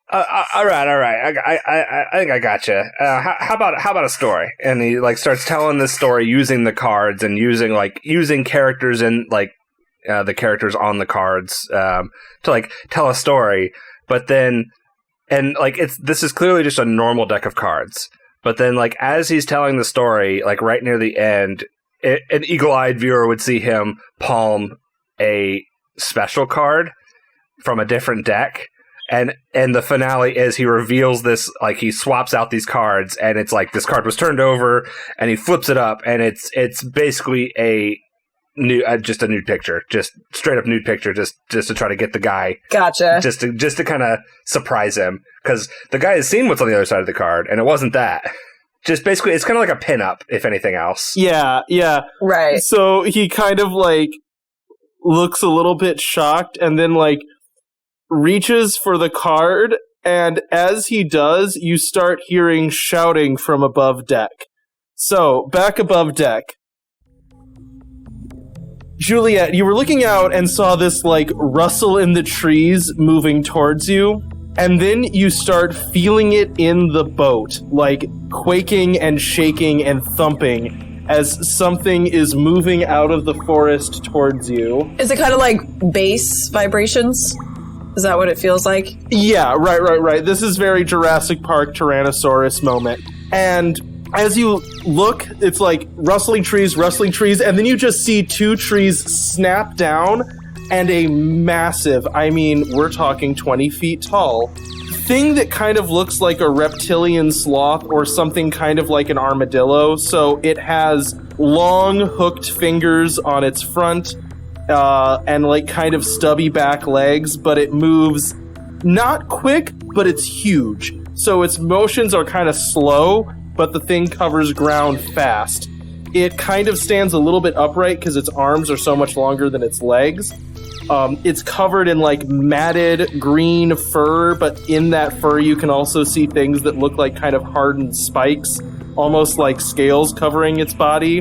all right. I think I got you. How about a story? And he like starts telling this story using the cards and using characters and like the characters on the cards to like tell a story. But then, and like this is clearly just a normal deck of cards. But then, like as he's telling the story, like right near the end, an eagle-eyed viewer would see him palm a special card from a different deck. And the finale is he reveals this, like he swaps out these cards, and it's like this card was turned over, and he flips it up, and it's basically just a nude picture, just straight up nude picture, just to try to get the guy, Gotcha. just to kind of surprise him, because the guy has seen what's on the other side of the card, and it wasn't that. Just basically, it's kind of like a pinup, if anything else. Yeah. Right. So he kind of like looks a little bit shocked, and then like reaches for the card, and as he does, you start hearing shouting from above deck. So, back above deck. Juliet, you were looking out and saw this, like, rustle in the trees moving towards you, and then you start feeling it in the boat, like, quaking and shaking and thumping as something is moving out of the forest towards you. Is it kind of like bass vibrations? Is that what it feels like? Yeah, right. This is very Jurassic Park Tyrannosaurus moment. And as you look, it's like rustling trees, and then you just see two trees snap down, and a massive, I mean, we're talking 20 feet tall, thing that kind of looks like a reptilian sloth or something kind of like an armadillo. So it has long hooked fingers on its front, and like kind of stubby back legs, but it moves not quick, but it's huge. So its motions are kind of slow, but the thing covers ground fast. It kind of stands a little bit upright because its arms are so much longer than its legs. It's covered in like matted green fur, but in that fur you can also see things that look like kind of hardened spikes, almost like scales covering its body.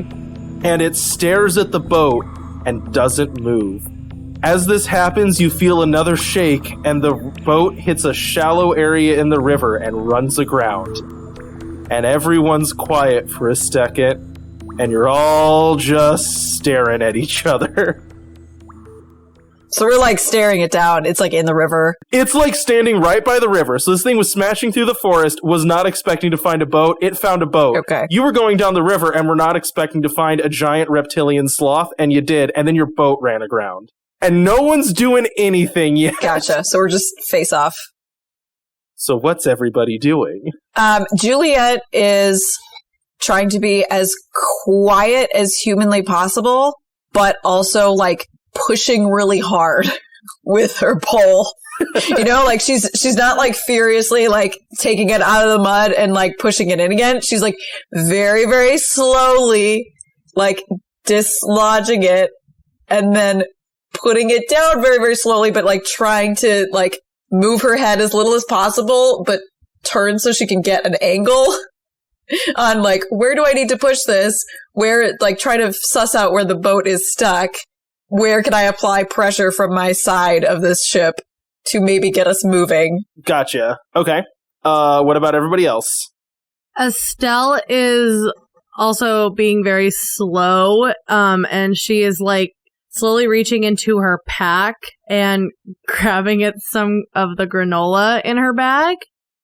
And it stares at the boat and doesn't move. As this happens, you feel another shake, and the boat hits a shallow area in the river and runs aground. And everyone's quiet for a second, and you're all just staring at each other. So we're like staring it down. It's like in the river. It's like standing right by the river. So this thing was smashing through the forest, was not expecting to find a boat. It found a boat. Okay. You were going down the river and were not expecting to find a giant reptilian sloth, and you did, and then your boat ran aground. And no one's doing anything yet. Gotcha. So we're just face off. So what's everybody doing? Juliet is trying to be as quiet as humanly possible, but also like pushing really hard with her pole. You know, like she's not like furiously like taking it out of the mud and like pushing it in again. She's like very, very slowly like dislodging it and then putting it down very, very slowly, but like trying to like move her head as little as possible, but turn so she can get an angle on like, where do I need to push this? Where, like, try to suss out where the boat is stuck. Where can I apply pressure from my side of this ship to maybe get us moving? Gotcha. Okay. What about everybody else? Estelle is also being very slow, and she is like slowly reaching into her pack and grabbing at some of the granola in her bag.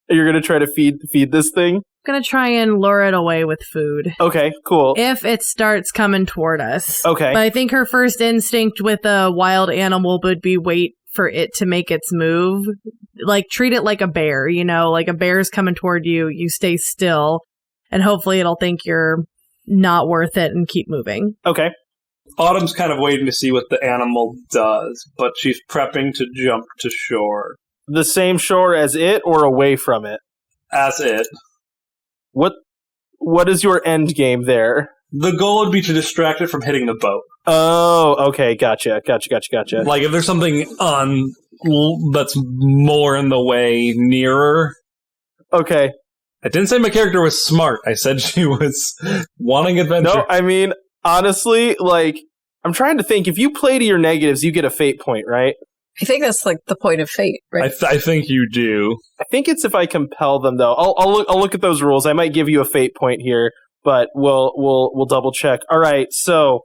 You're gonna try to feed this thing? Gonna try and lure it away with food. Okay, cool. If it starts coming toward us. Okay. But I think her first instinct with a wild animal would be wait for it to make its move. Like, treat it like a bear, like a bear's coming toward you, you stay still, and hopefully it'll think you're not worth it and keep moving. Okay. Autumn's kind of waiting to see what the animal does, but she's prepping to jump to shore. The same shore as it or away from it? As it. What is your end game there? The goal would be to distract it from hitting the boat. Oh, okay, gotcha. Like, if there's something on that's more in the way nearer. Okay. I didn't say my character was smart. I said she was wanting adventure. No, I mean, honestly, like, I'm trying to think. If you play to your negatives, you get a fate point, right? I think that's like the point of fate, right? I think you do. I think it's if I compel them, though. I'll look at those rules. I might give you a fate point here, but we'll double check. All right, so.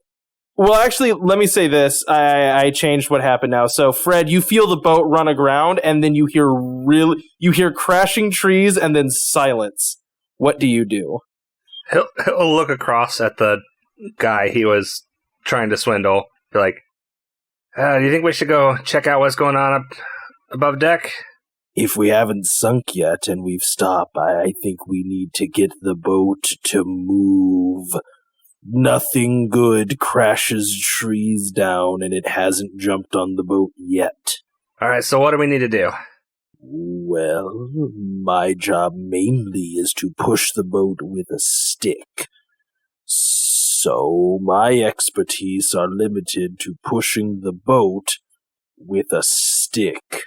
Well, actually, let me say this. I changed what happened now. So, Fred, you feel the boat run aground, and then you hear crashing trees, and then silence. What do you do? He'll look across at the guy he was trying to swindle. Be like, do you think we should go check out what's going on up above deck? If we haven't sunk yet and we've stopped, I think we need to get the boat to move. Nothing good crashes trees down, and it hasn't jumped on the boat yet. All right, so what do we need to do? Well, my job mainly is to push the boat with a stick. So my expertise are limited to pushing the boat with a stick.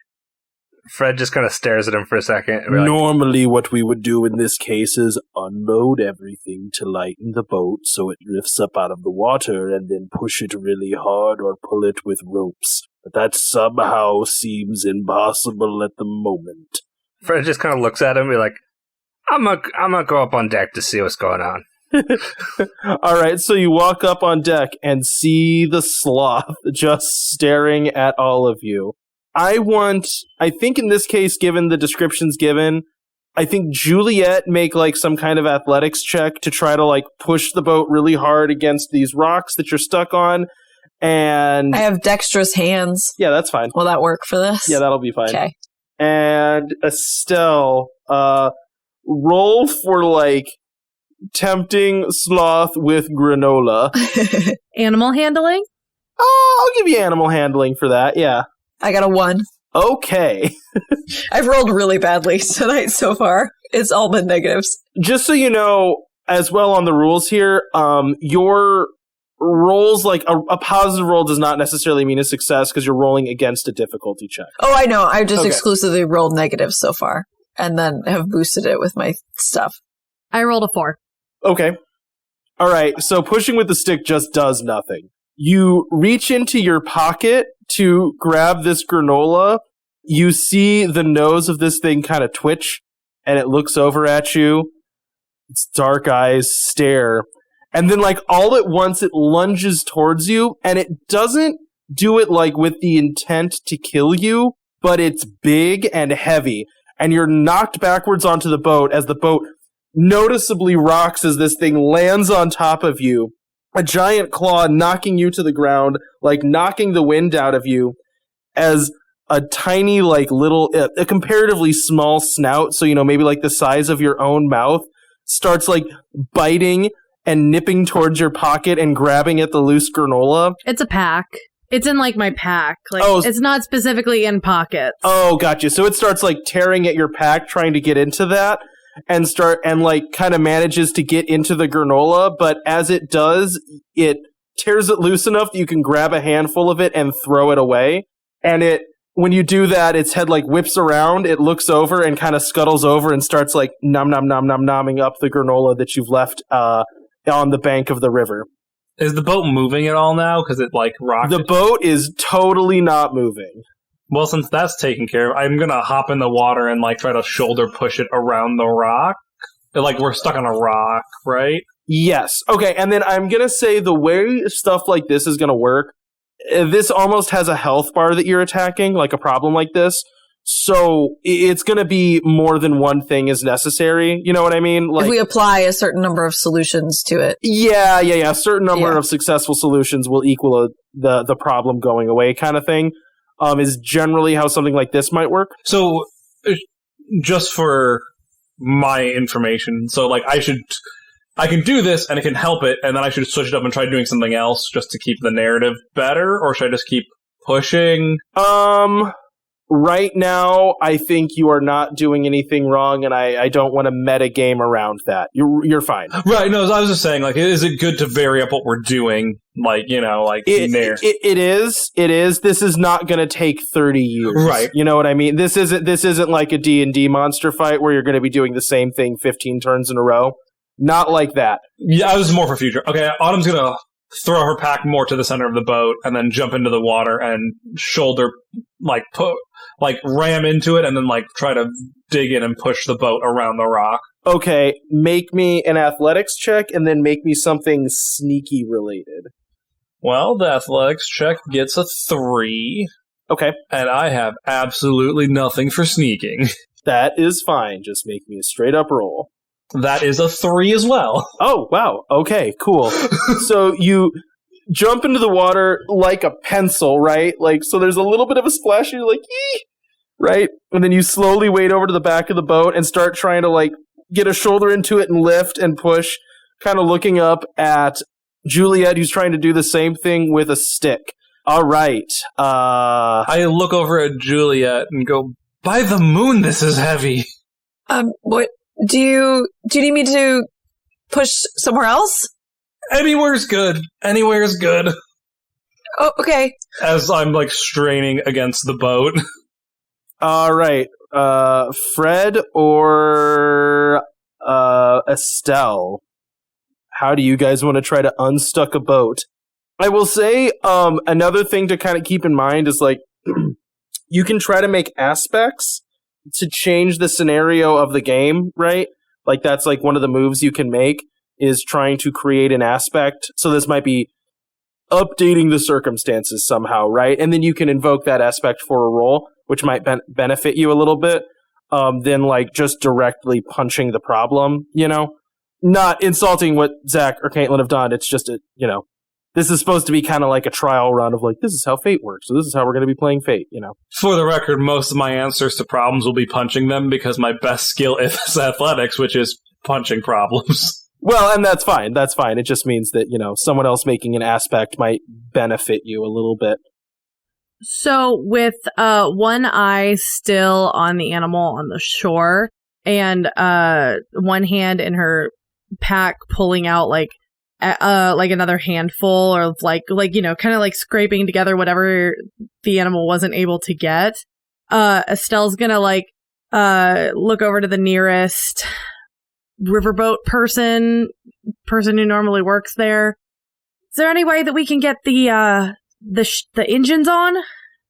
Fred just kind of stares at him for a second. Like, normally what we would do in this case is unload everything to lighten the boat so it lifts up out of the water and then push it really hard or pull it with ropes. But that somehow seems impossible at the moment. Fred just kind of looks at him and be like, I'm gonna go up on deck to see what's going on. All right, so you walk up on deck and see the sloth just staring at all of you. I think in this case, given the descriptions given, I think Juliet make like some kind of athletics check to try to like push the boat really hard against these rocks that you're stuck on. And I have dexterous hands. Yeah, that's fine. Will that work for this? Yeah, that'll be fine. Okay. And Estelle, roll for like tempting sloth with granola. Animal handling? Oh, I'll give you animal handling for that, yeah. I got a 1. Okay. I've rolled really badly tonight so far. It's all been negatives. Just so you know, as well on the rules here, your rolls, like a positive roll does not necessarily mean a success because you're rolling against a difficulty check. Oh, I know. I just Okay. exclusively rolled negatives so far and then have boosted it with my stuff. I rolled a 4. Okay. All right, so pushing with the stick just does nothing. You reach into your pocket to grab this granola. You see the nose of this thing kind of twitch, and it looks over at you. Its dark eyes stare. And then, like, all at once, it lunges towards you, and it doesn't do it, like, with the intent to kill you, but it's big and heavy. And you're knocked backwards onto the boat as the boat noticeably rocks as this thing lands on top of you. A giant claw knocking you to the ground, like knocking the wind out of you, as a tiny, like little, a comparatively small snout, so, you know, maybe like the size of your own mouth, starts like biting and nipping towards your pocket and grabbing at the loose granola. It's a pack. It's in like my pack. Like, it's not specifically in pockets. Oh, gotcha. So it starts like tearing at your pack, trying to get into that. And like kind of manages to get into the granola, but as it does, it tears it loose enough that you can grab a handful of it and throw it away. And when you do that, its head like whips around, it looks over and kind of scuttles over and starts like nomming up the granola that you've left on the bank of the river. Is the boat moving at all now? Because it like rocked. The boat is totally not moving. Well, since that's taken care of, I'm gonna hop in the water and like try to shoulder push it around the rock. Like we're stuck on a rock, right? Yes. Okay, and then I'm gonna say the way stuff like this is gonna work, this almost has a health bar that you're attacking, like a problem like this. So it's going to be more than one thing is necessary. You know what I mean? If we apply a certain number of solutions to it. Yeah. A certain number of successful solutions will equal the problem going away kind of thing. Is generally how something like this might work. So, just for my information, so like I can do this and it can help it, and then I should switch it up and try doing something else just to keep the narrative better, or should I just keep pushing? Right now, I think you are not doing anything wrong, and I don't want to meta game around that. You're fine. Right, no, I was just saying, like, is it good to vary up what we're doing? Like, you know, like, it is. This is not going to take 30 years. Right. You know what I mean? This isn't like a D&D monster fight where you're going to be doing the same thing 15 turns in a row. Not like that. Yeah, I was more for future. Okay, Autumn's going to throw her pack more to the center of the boat and then jump into the water and shoulder, ram into it and then, try to dig in and push the boat around the rock. Okay, make me an athletics check and then make me something sneaky related. Well, the athletics check gets a 3. Okay. And I have absolutely nothing for sneaking. That is fine. Just make me a straight up roll. That is a 3 as well. Oh, wow. Okay, cool. So you jump into the water like a pencil, right? So there's a little bit of a splash and you're like, ee! Right? And then you slowly wade over to the back of the boat and start trying to, get a shoulder into it and lift and push, kind of looking up at Juliet, who's trying to do the same thing with a stick. All right. I look over at Juliet and go, by the moon, this is heavy. What? Do you need me to push somewhere else? Anywhere's good. Anywhere's good. Oh, okay. As I'm, straining against the boat. All right. Fred or Estelle, how do you guys want to try to unstuck a boat? I will say another thing to kind of keep in mind is, you can try to make aspects to change the scenario of the game, right? That's one of the moves you can make is trying to create an aspect. So this might be updating the circumstances somehow, right? And then you can invoke that aspect for a roll, which might benefit you a little bit, than just directly punching the problem, Not insulting what Zach or Caitlin have done. It's just this is supposed to be kind of like a trial run of this is how fate works. So this is how we're going to be playing fate, For the record, most of my answers to problems will be punching them because my best skill is athletics, which is punching problems. Well, and that's fine. That's fine. It just means that, someone else making an aspect might benefit you a little bit. So with one eye still on the animal on the shore and one hand in her pack pulling out another handful or kind of scraping together whatever the animal wasn't able to get, Estelle's gonna look over to the nearest riverboat person who normally works there. Is there any way that we can get the engines on?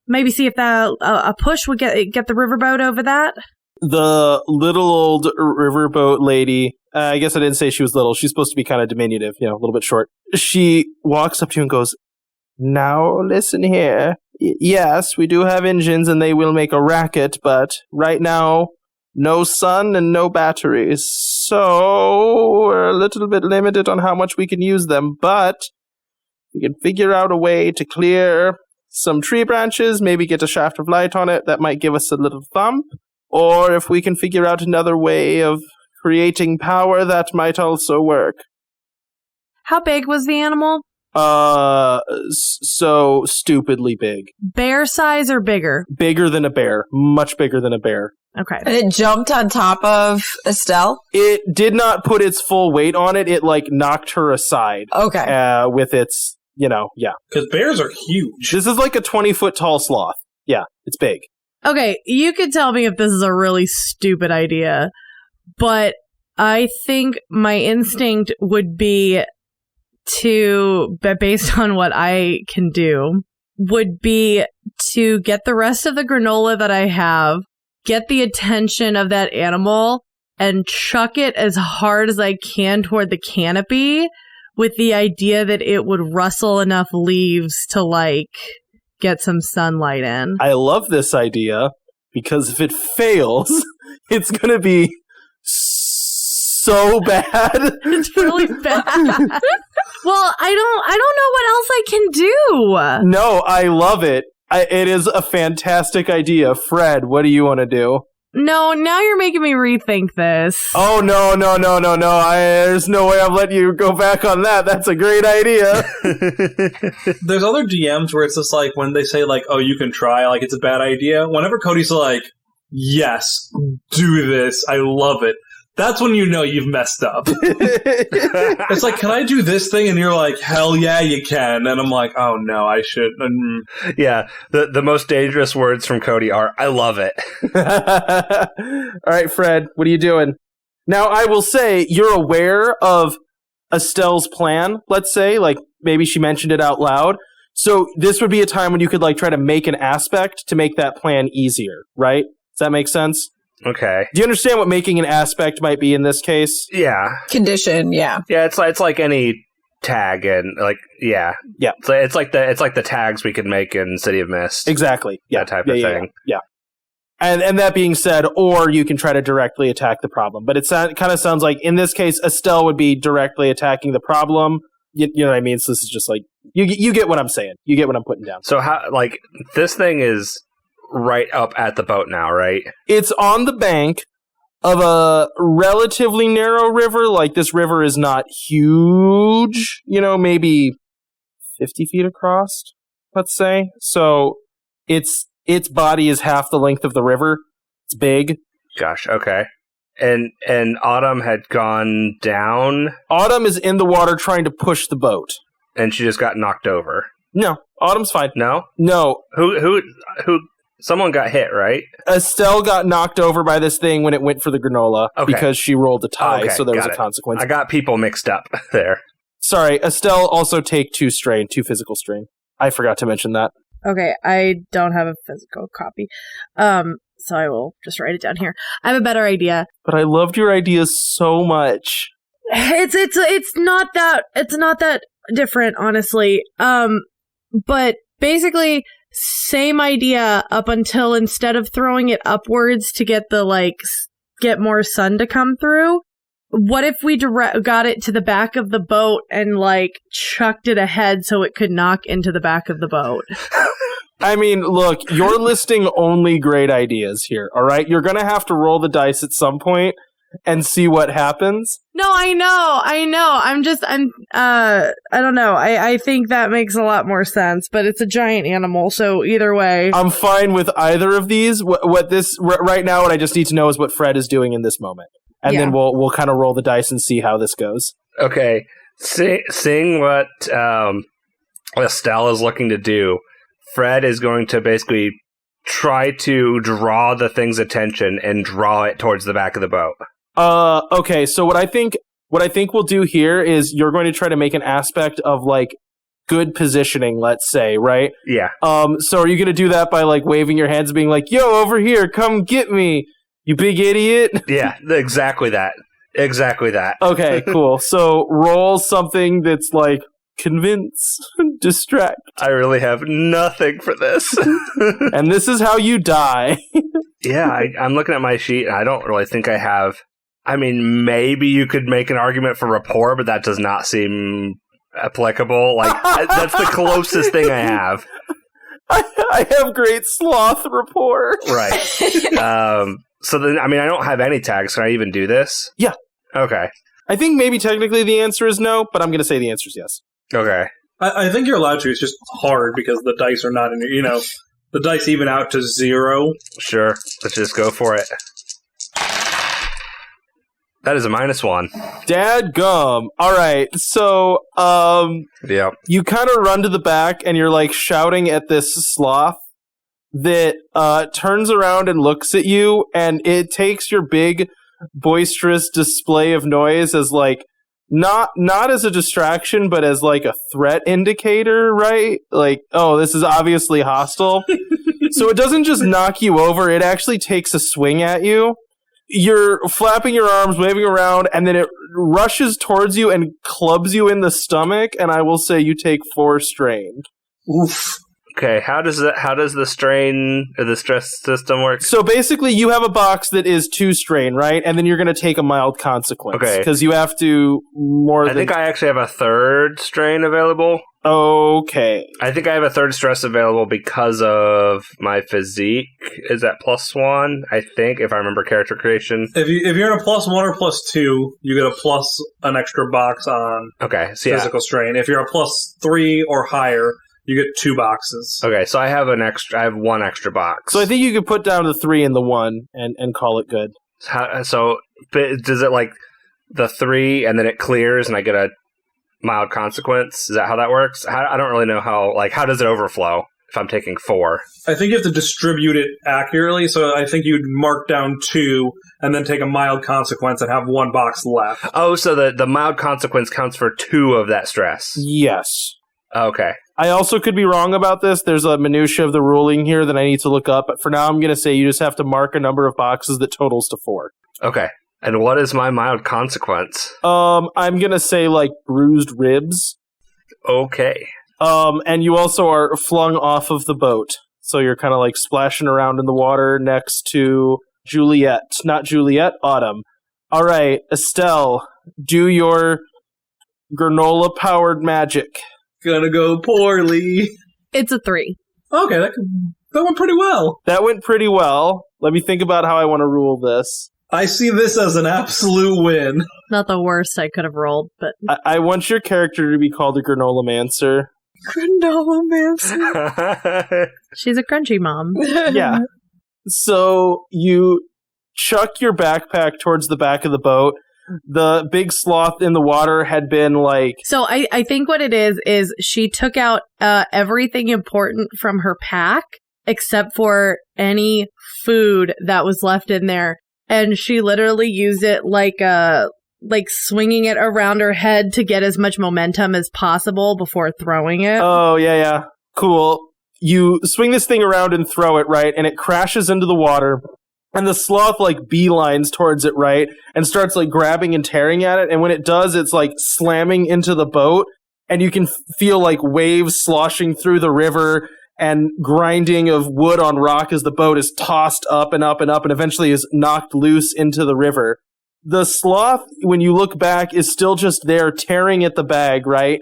Maybe see if a push would get the riverboat over that. The little old riverboat lady, I guess I didn't say she was little. She's supposed to be kind of diminutive, a little bit short. She walks up to you and goes, "Now listen here. Yes, we do have engines and they will make a racket, but right now, no sun and no batteries. So we're a little bit limited on how much we can use them, but we can figure out a way to clear some tree branches, maybe get a shaft of light on it. That might give us a little thump. Or if we can figure out another way of creating power, that might also work." How big was the animal? So stupidly big. Bear size or bigger? Bigger than a bear. Much bigger than a bear. Okay. And it jumped on top of Estelle? It did not put its full weight on it. It knocked her aside. Okay. With its, yeah. Because bears are huge. This is like a 20-foot tall sloth. Yeah, it's big. Okay, you could tell me if this is a really stupid idea, but I think my instinct would be based on what I can do, would be to get the rest of the granola that I have, get the attention of that animal, and chuck it as hard as I can toward the canopy with the idea that it would rustle enough leaves to, get some sunlight in. I love this idea. because if it fails, it's going to be so bad. It's really bad. Well, I don't know what else I can do. No, I love it. It is a fantastic idea. Fred, what do you want to do? No, now you're making me rethink this. Oh, no. There's no way I'm letting you go back on that. That's a great idea. There's other DMs where it's just like, when they say like, oh, you can try, like it's a bad idea. Whenever Cody's like, yes, do this, I love it. That's when you know you've messed up. It's like, can I do this thing? And you're like, hell yeah, you can. And I'm like, oh no, I should. Yeah, the most dangerous words from Cody are, I love it. All right, Fred, what are you doing? Now, I will say, you're aware of Estelle's plan, let's say. Like, maybe she mentioned it out loud. So this would be a time when you could like try to make an aspect to make that plan easier, right? Does that make sense? Okay. Do you understand what making an aspect might be in this case? Yeah. Condition, yeah. Yeah, it's like any tag and like yeah. It's like the tags we could make in City of Mist. Exactly. Yeah. That type of thing. Yeah. And that being said, or you can try to directly attack the problem. But it kind of sounds like in this case, Estelle would be directly attacking the problem. You know what I mean? So this is just like you get what I'm saying. You get what I'm putting down. So how like this thing is right up at the boat now, right? It's on the bank of a relatively narrow river. Like, this river is not huge, maybe 50 feet across, let's say. So its body is half the length of the river. It's big. Gosh, okay. And Autumn had gone down? Autumn is in the water trying to push the boat. And she just got knocked over? No, Autumn's fine. No? No. Who someone got hit, right? Estelle got knocked over by this thing when it went for the granola because she rolled a tie, so there was a consequence. I got people mixed up there. Sorry, Estelle also take 2 physical strain. I forgot to mention that. Okay, I don't have a physical copy. So I will just write it down here. I have a better idea. But I loved your idea so much. It's not that different, honestly. But basically, same idea up until instead of throwing it upwards to get get more sun to come through, what if we got it to the back of the boat and chucked it ahead so it could knock into the back of the boat? I mean, look, you're listing only great ideas here, all right? You're going to have to roll the dice at some point and see what happens. No, I know. I don't know. I think that makes a lot more sense, but it's a giant animal, so either way. I'm fine with either of these. Right now, what I just need to know is what Fred is doing in this moment. And then we'll kind of roll the dice and see how this goes. Okay. Seeing what Estelle is looking to do, Fred is going to basically try to draw the thing's attention and draw it towards the back of the boat. Okay, so what I think we'll do here is you're going to try to make an aspect of good positioning, let's say, right? Yeah. So are you going to do that by waving your hands and being like, "Yo, over here, come get me, you big idiot"? Yeah, exactly that. Okay, cool. So roll something that's convince, distract. I really have nothing for this. And this is how you die. Yeah, I'm looking at my sheet and I don't really think I have. I mean, maybe you could make an argument for rapport, but that does not seem applicable. That's the closest thing I have. I have great sloth rapport. Right. So then, I mean, I don't have any tags. Can I even do this? Yeah. Okay. I think maybe technically the answer is no, but I'm going to say the answer is yes. Okay. I think you're allowed to. It's just hard because the dice are not in your, the dice even out to 0. Sure. Let's just go for it. That is a -1. Dadgum. All right. So, yeah. You kind of run to the back and you're shouting at this sloth that turns around and looks at you, and it takes your big boisterous display of noise as not as a distraction, but as a threat indicator, right? Oh, this is obviously hostile. So it doesn't just knock you over, it actually takes a swing at you. You're flapping your arms, waving around, and then it rushes towards you and clubs you in the stomach, and I will say you take 4 strain. Oof. Okay, how does the strain or the stress system work? So basically, you have a box that is 2 strain, right? And then you're going to take a mild consequence. Okay. Because you have to I think I actually have a 3rd strain available. Okay. I think I have a 3rd stress available because of my physique. Is that +1? I think, if I remember character creation. If you're in a +1 or +2, you get an extra box on physical strain. If you're a +3 or higher, you get 2 boxes. Okay, so I have 1 extra box. So I think you could put down the 3 and the 1 and call it good. So does it like the 3 and then it clears and I get a mild consequence? Is that how that works? I don't really know how does it overflow if I'm taking 4? I think you have to distribute it accurately, so I think you'd mark down 2 and then take a mild consequence and have 1 box left. Oh, so the mild consequence counts for 2 of that stress. Yes. Okay. I also could be wrong about this. There's a minutia of the ruling here that I need to look up. But for now, I'm going to say you just have to mark a number of boxes that totals to 4. Okay. And what is my mild consequence? I'm going to say, bruised ribs. Okay. And you also are flung off of the boat. So you're kind of, splashing around in the water next to Juliet. Not Juliet, Autumn. All right, Estelle, do your granola-powered magic. Gonna go poorly. It's a 3. Okay, that went pretty well. That went pretty well. Let me think about how I want to rule this. I see this as an absolute win. Not the worst I could have rolled, but... I want your character to be called a granola mancer. Granola mancer. She's a crunchy mom. Yeah. So you chuck your backpack towards the back of the boat. The big sloth in the water had been So I think what it is she took out everything important from her pack except for any food that was left in there. And she literally used it like swinging it around her head to get as much momentum as possible before throwing it. Oh, yeah. Cool. You swing this thing around and throw it, right? And it crashes into the water. And the sloth, beelines towards it, right? And starts, grabbing and tearing at it. And when it does, it's, slamming into the boat. And you can feel, waves sloshing through the river and grinding of wood on rock as the boat is tossed up and up and up and eventually is knocked loose into the river. The sloth, when you look back, is still just there tearing at the bag, right?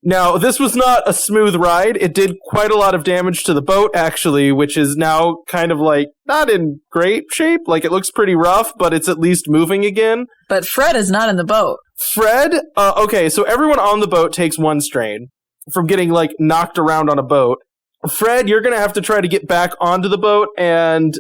Now, this was not a smooth ride. It did quite a lot of damage to the boat, actually, which is now kind of not in great shape. It looks pretty rough, but it's at least moving again. But Fred is not in the boat. Fred? Okay, so everyone on the boat takes 1 strain from getting, knocked around on a boat. Fred, you're going to have to try to get back onto the boat, and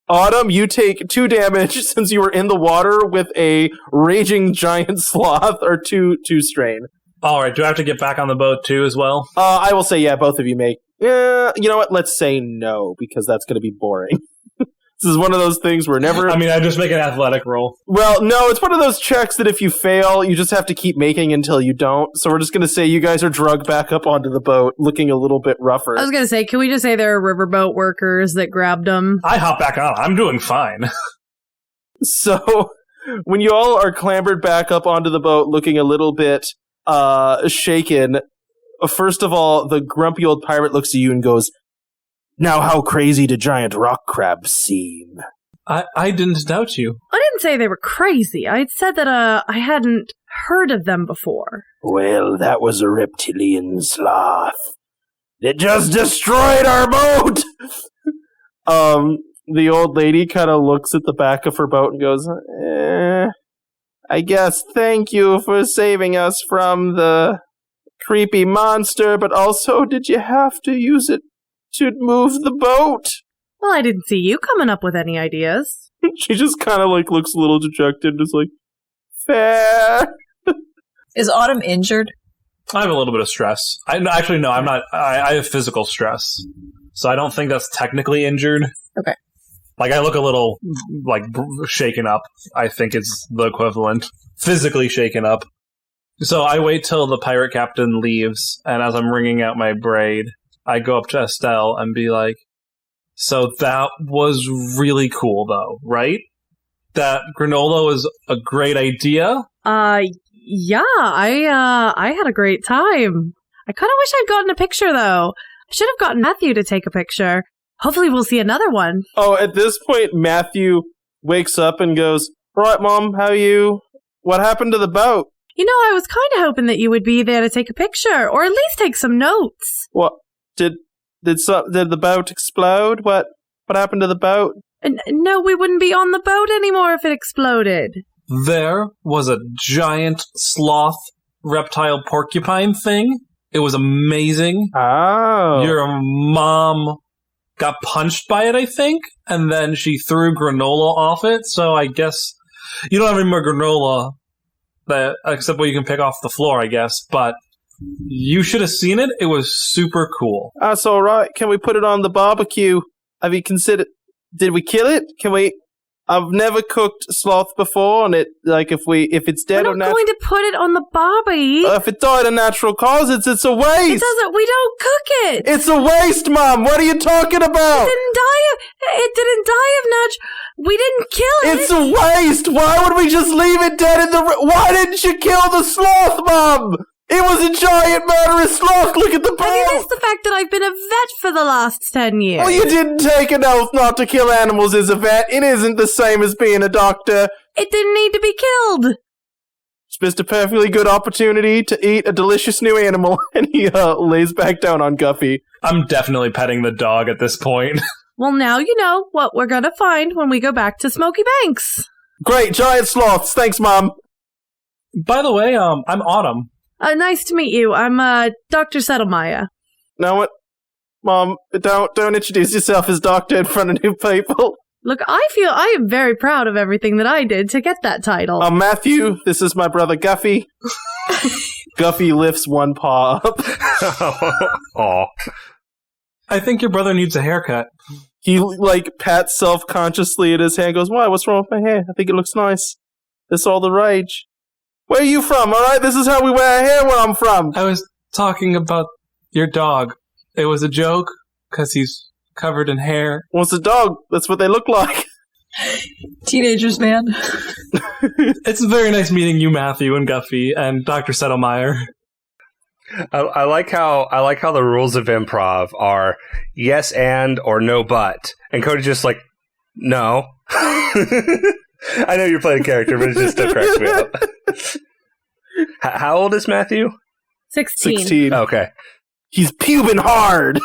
Autumn, you take 2 damage since you were in the water with a raging giant sloth, or 2 strain. All right, do I have to get back on the boat too as well? I will say, yeah, both of you make. You know what? Let's say no, because that's going to be boring. This is one of those things where never... I just make an athletic roll. Well, no, it's one of those checks that if you fail, you just have to keep making until you don't. So we're just going to say you guys are drugged back up onto the boat, looking a little bit rougher. I was going to say, can we just say there are riverboat workers that grabbed them? I hop back on. I'm doing fine. So when you all are clambered back up onto the boat, looking a little bit shaken, first of all, the grumpy old pirate looks at you and goes, "Now how crazy do giant rock crabs seem?" I didn't doubt you. I didn't say they were crazy. I said that I hadn't heard of them before. Well, that was a reptilian sloth that just destroyed our boat! The old lady kind of looks at the back of her boat and goes, I guess thank you for saving us from the creepy monster, but also did you have to use it to move the boat? Well, I didn't see you coming up with any ideas. She just kind of looks a little dejected, just fair. Is Autumn injured? I have a little bit of stress. Actually, no, I'm not. I have physical stress. So I don't think that's technically injured. Okay. I look a little, shaken up. I think it's the equivalent. Physically shaken up. So I wait till the pirate captain leaves, and as I'm wringing out my braid, I go up to Estelle and be like, so that was really cool, though, right? That granola was a great idea? Yeah, I had a great time. I kind of wish I'd gotten a picture, though. I should have gotten Matthew to take a picture. Hopefully we'll see another one. Oh, at this point, Matthew wakes up and goes, "All right, Mom, how are you? What happened to the boat?" You know, I was kind of hoping that you would be there to take a picture, or at least take some notes. What? Did the boat explode? What happened to the boat? No, we wouldn't be on the boat anymore if it exploded. There was a giant sloth reptile porcupine thing. It was amazing. Oh. Your mom got punched by it, I think, and then she threw granola off it, so I guess you don't have any more granola except what you can pick off the floor, I guess, but you should have seen it. It was super cool. That's all right. Can we put it on the barbecue? Have you considered... Did we kill it? Can we... I've never cooked sloth before, and if it's dead We're or not natural... going to put it on the barbie. If it died of natural causes, it's a waste! We don't cook it! It's a waste, Mom! What are you talking about? It didn't die of natural... We didn't kill it! It's a waste! Why would we just leave it dead in the... Why didn't you kill the sloth, Mom? It was a giant murderous sloth! Look at the boat! Have you missed the fact that I've been a vet for the last 10 years? Well, you didn't take an oath not to kill animals as a vet. It isn't the same as being a doctor. It didn't need to be killed! It's just a perfectly good opportunity to eat a delicious new animal. And he lays back down on Guffy. I'm definitely petting the dog at this point. Well, now you know what we're gonna find when we go back to Smoky Banks. Great, giant sloths. Thanks, Mom. By the way, I'm Autumn. Nice to meet you. I'm, Dr. Settlemaya. Now what? Mom, don't introduce yourself as doctor in front of new people. Look, I am very proud of everything that I did to get that title. I'm Matthew. This is my brother Guffy. Guffy lifts one paw up. Aw. I think your brother needs a haircut. He, pats self-consciously at his hand, goes, "Why, what's wrong with my hair? I think it looks nice. It's all the rage. Where are you from, alright? This is how we wear our hair where I'm from." I was talking about your dog. It was a joke, because he's covered in hair. What's a dog? That's what they look like. Teenagers, man. It's very nice meeting you, Matthew, and Guffy, and Dr. Settlemire. I like how the rules of improv are yes and or no but, and Cody just no. I know you're playing a character, but it just still cracks me up. How old is Matthew? 16. Okay. He's pubing hard.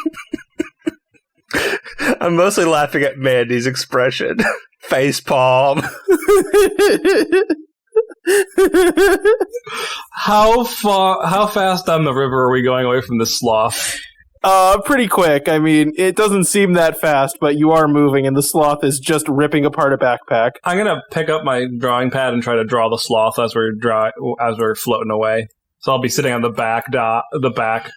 I'm mostly laughing at Mandy's expression. Face palm. How fast down the river are we going away from this sloth? Pretty quick. I mean, it doesn't seem that fast, but you are moving, and the sloth is just ripping apart a backpack. I'm gonna pick up my drawing pad and try to draw the sloth as we're floating away. So I'll be sitting on the back.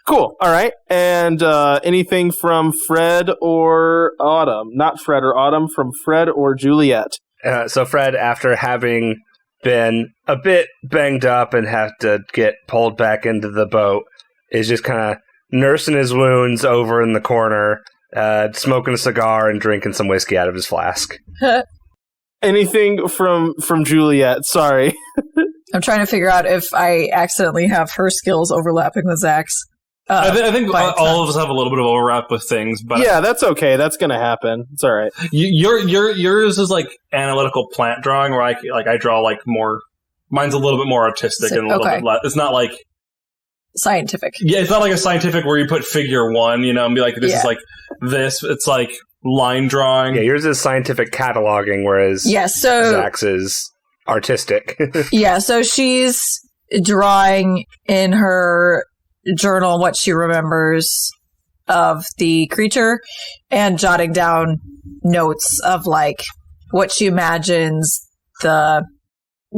Cool. All right. And anything from Fred or Autumn? Not Fred or Autumn, from Fred or Juliet. So Fred, after having been a bit banged up and have to get pulled back into the boat, is just kind of nursing his wounds over in the corner, smoking a cigar and drinking some whiskey out of his flask. Anything from Juliet? Sorry. I'm trying to figure out if I accidentally have her skills overlapping with Zach's. I think all of us have a little bit of overlap with things, but yeah, that's okay. That's gonna happen. It's all right. Yours is like analytical plant drawing, where I draw more. Mine's a little bit more artistic and a little bit less. It's not like scientific. Yeah, it's not like a scientific where you put figure one, and be like, this is like this. It's like line drawing. Yeah, yours is scientific cataloging, whereas Zach's is artistic. Yeah, so she's drawing in her journal what she remembers of the creature and jotting down notes of what she imagines the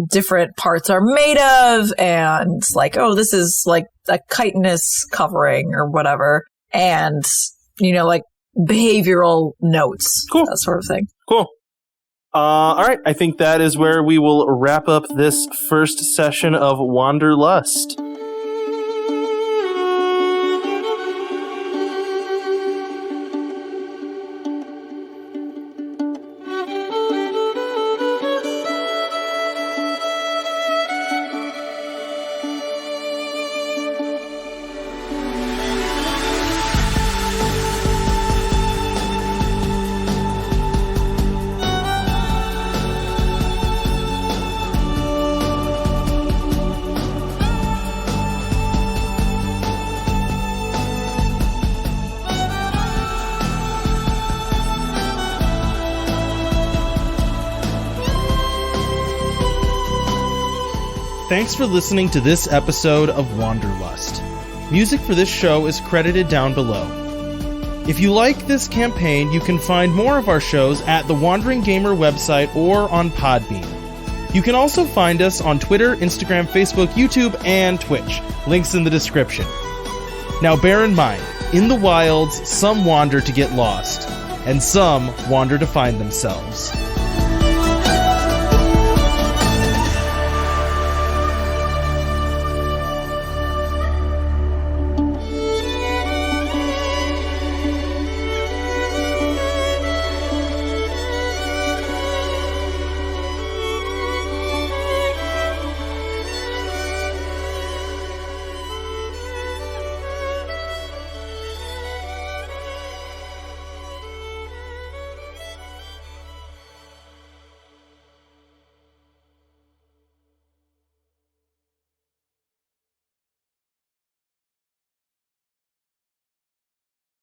different parts are made of, and this is a chitinous covering or whatever, and behavioral notes, cool, that sort of thing. Cool. All right, I think that is where we will wrap up this first session of Wanderlust. Thanks for listening to this episode of Wanderlust. Music for this show is credited down below. If you like this campaign, you can find more of our shows at the Wandering Gamer website or on Podbean. You can also find us on Twitter, Instagram, Facebook, YouTube, and Twitch. Links in the description. Now bear in mind, in the wilds, some wander to get lost, and some wander to find themselves.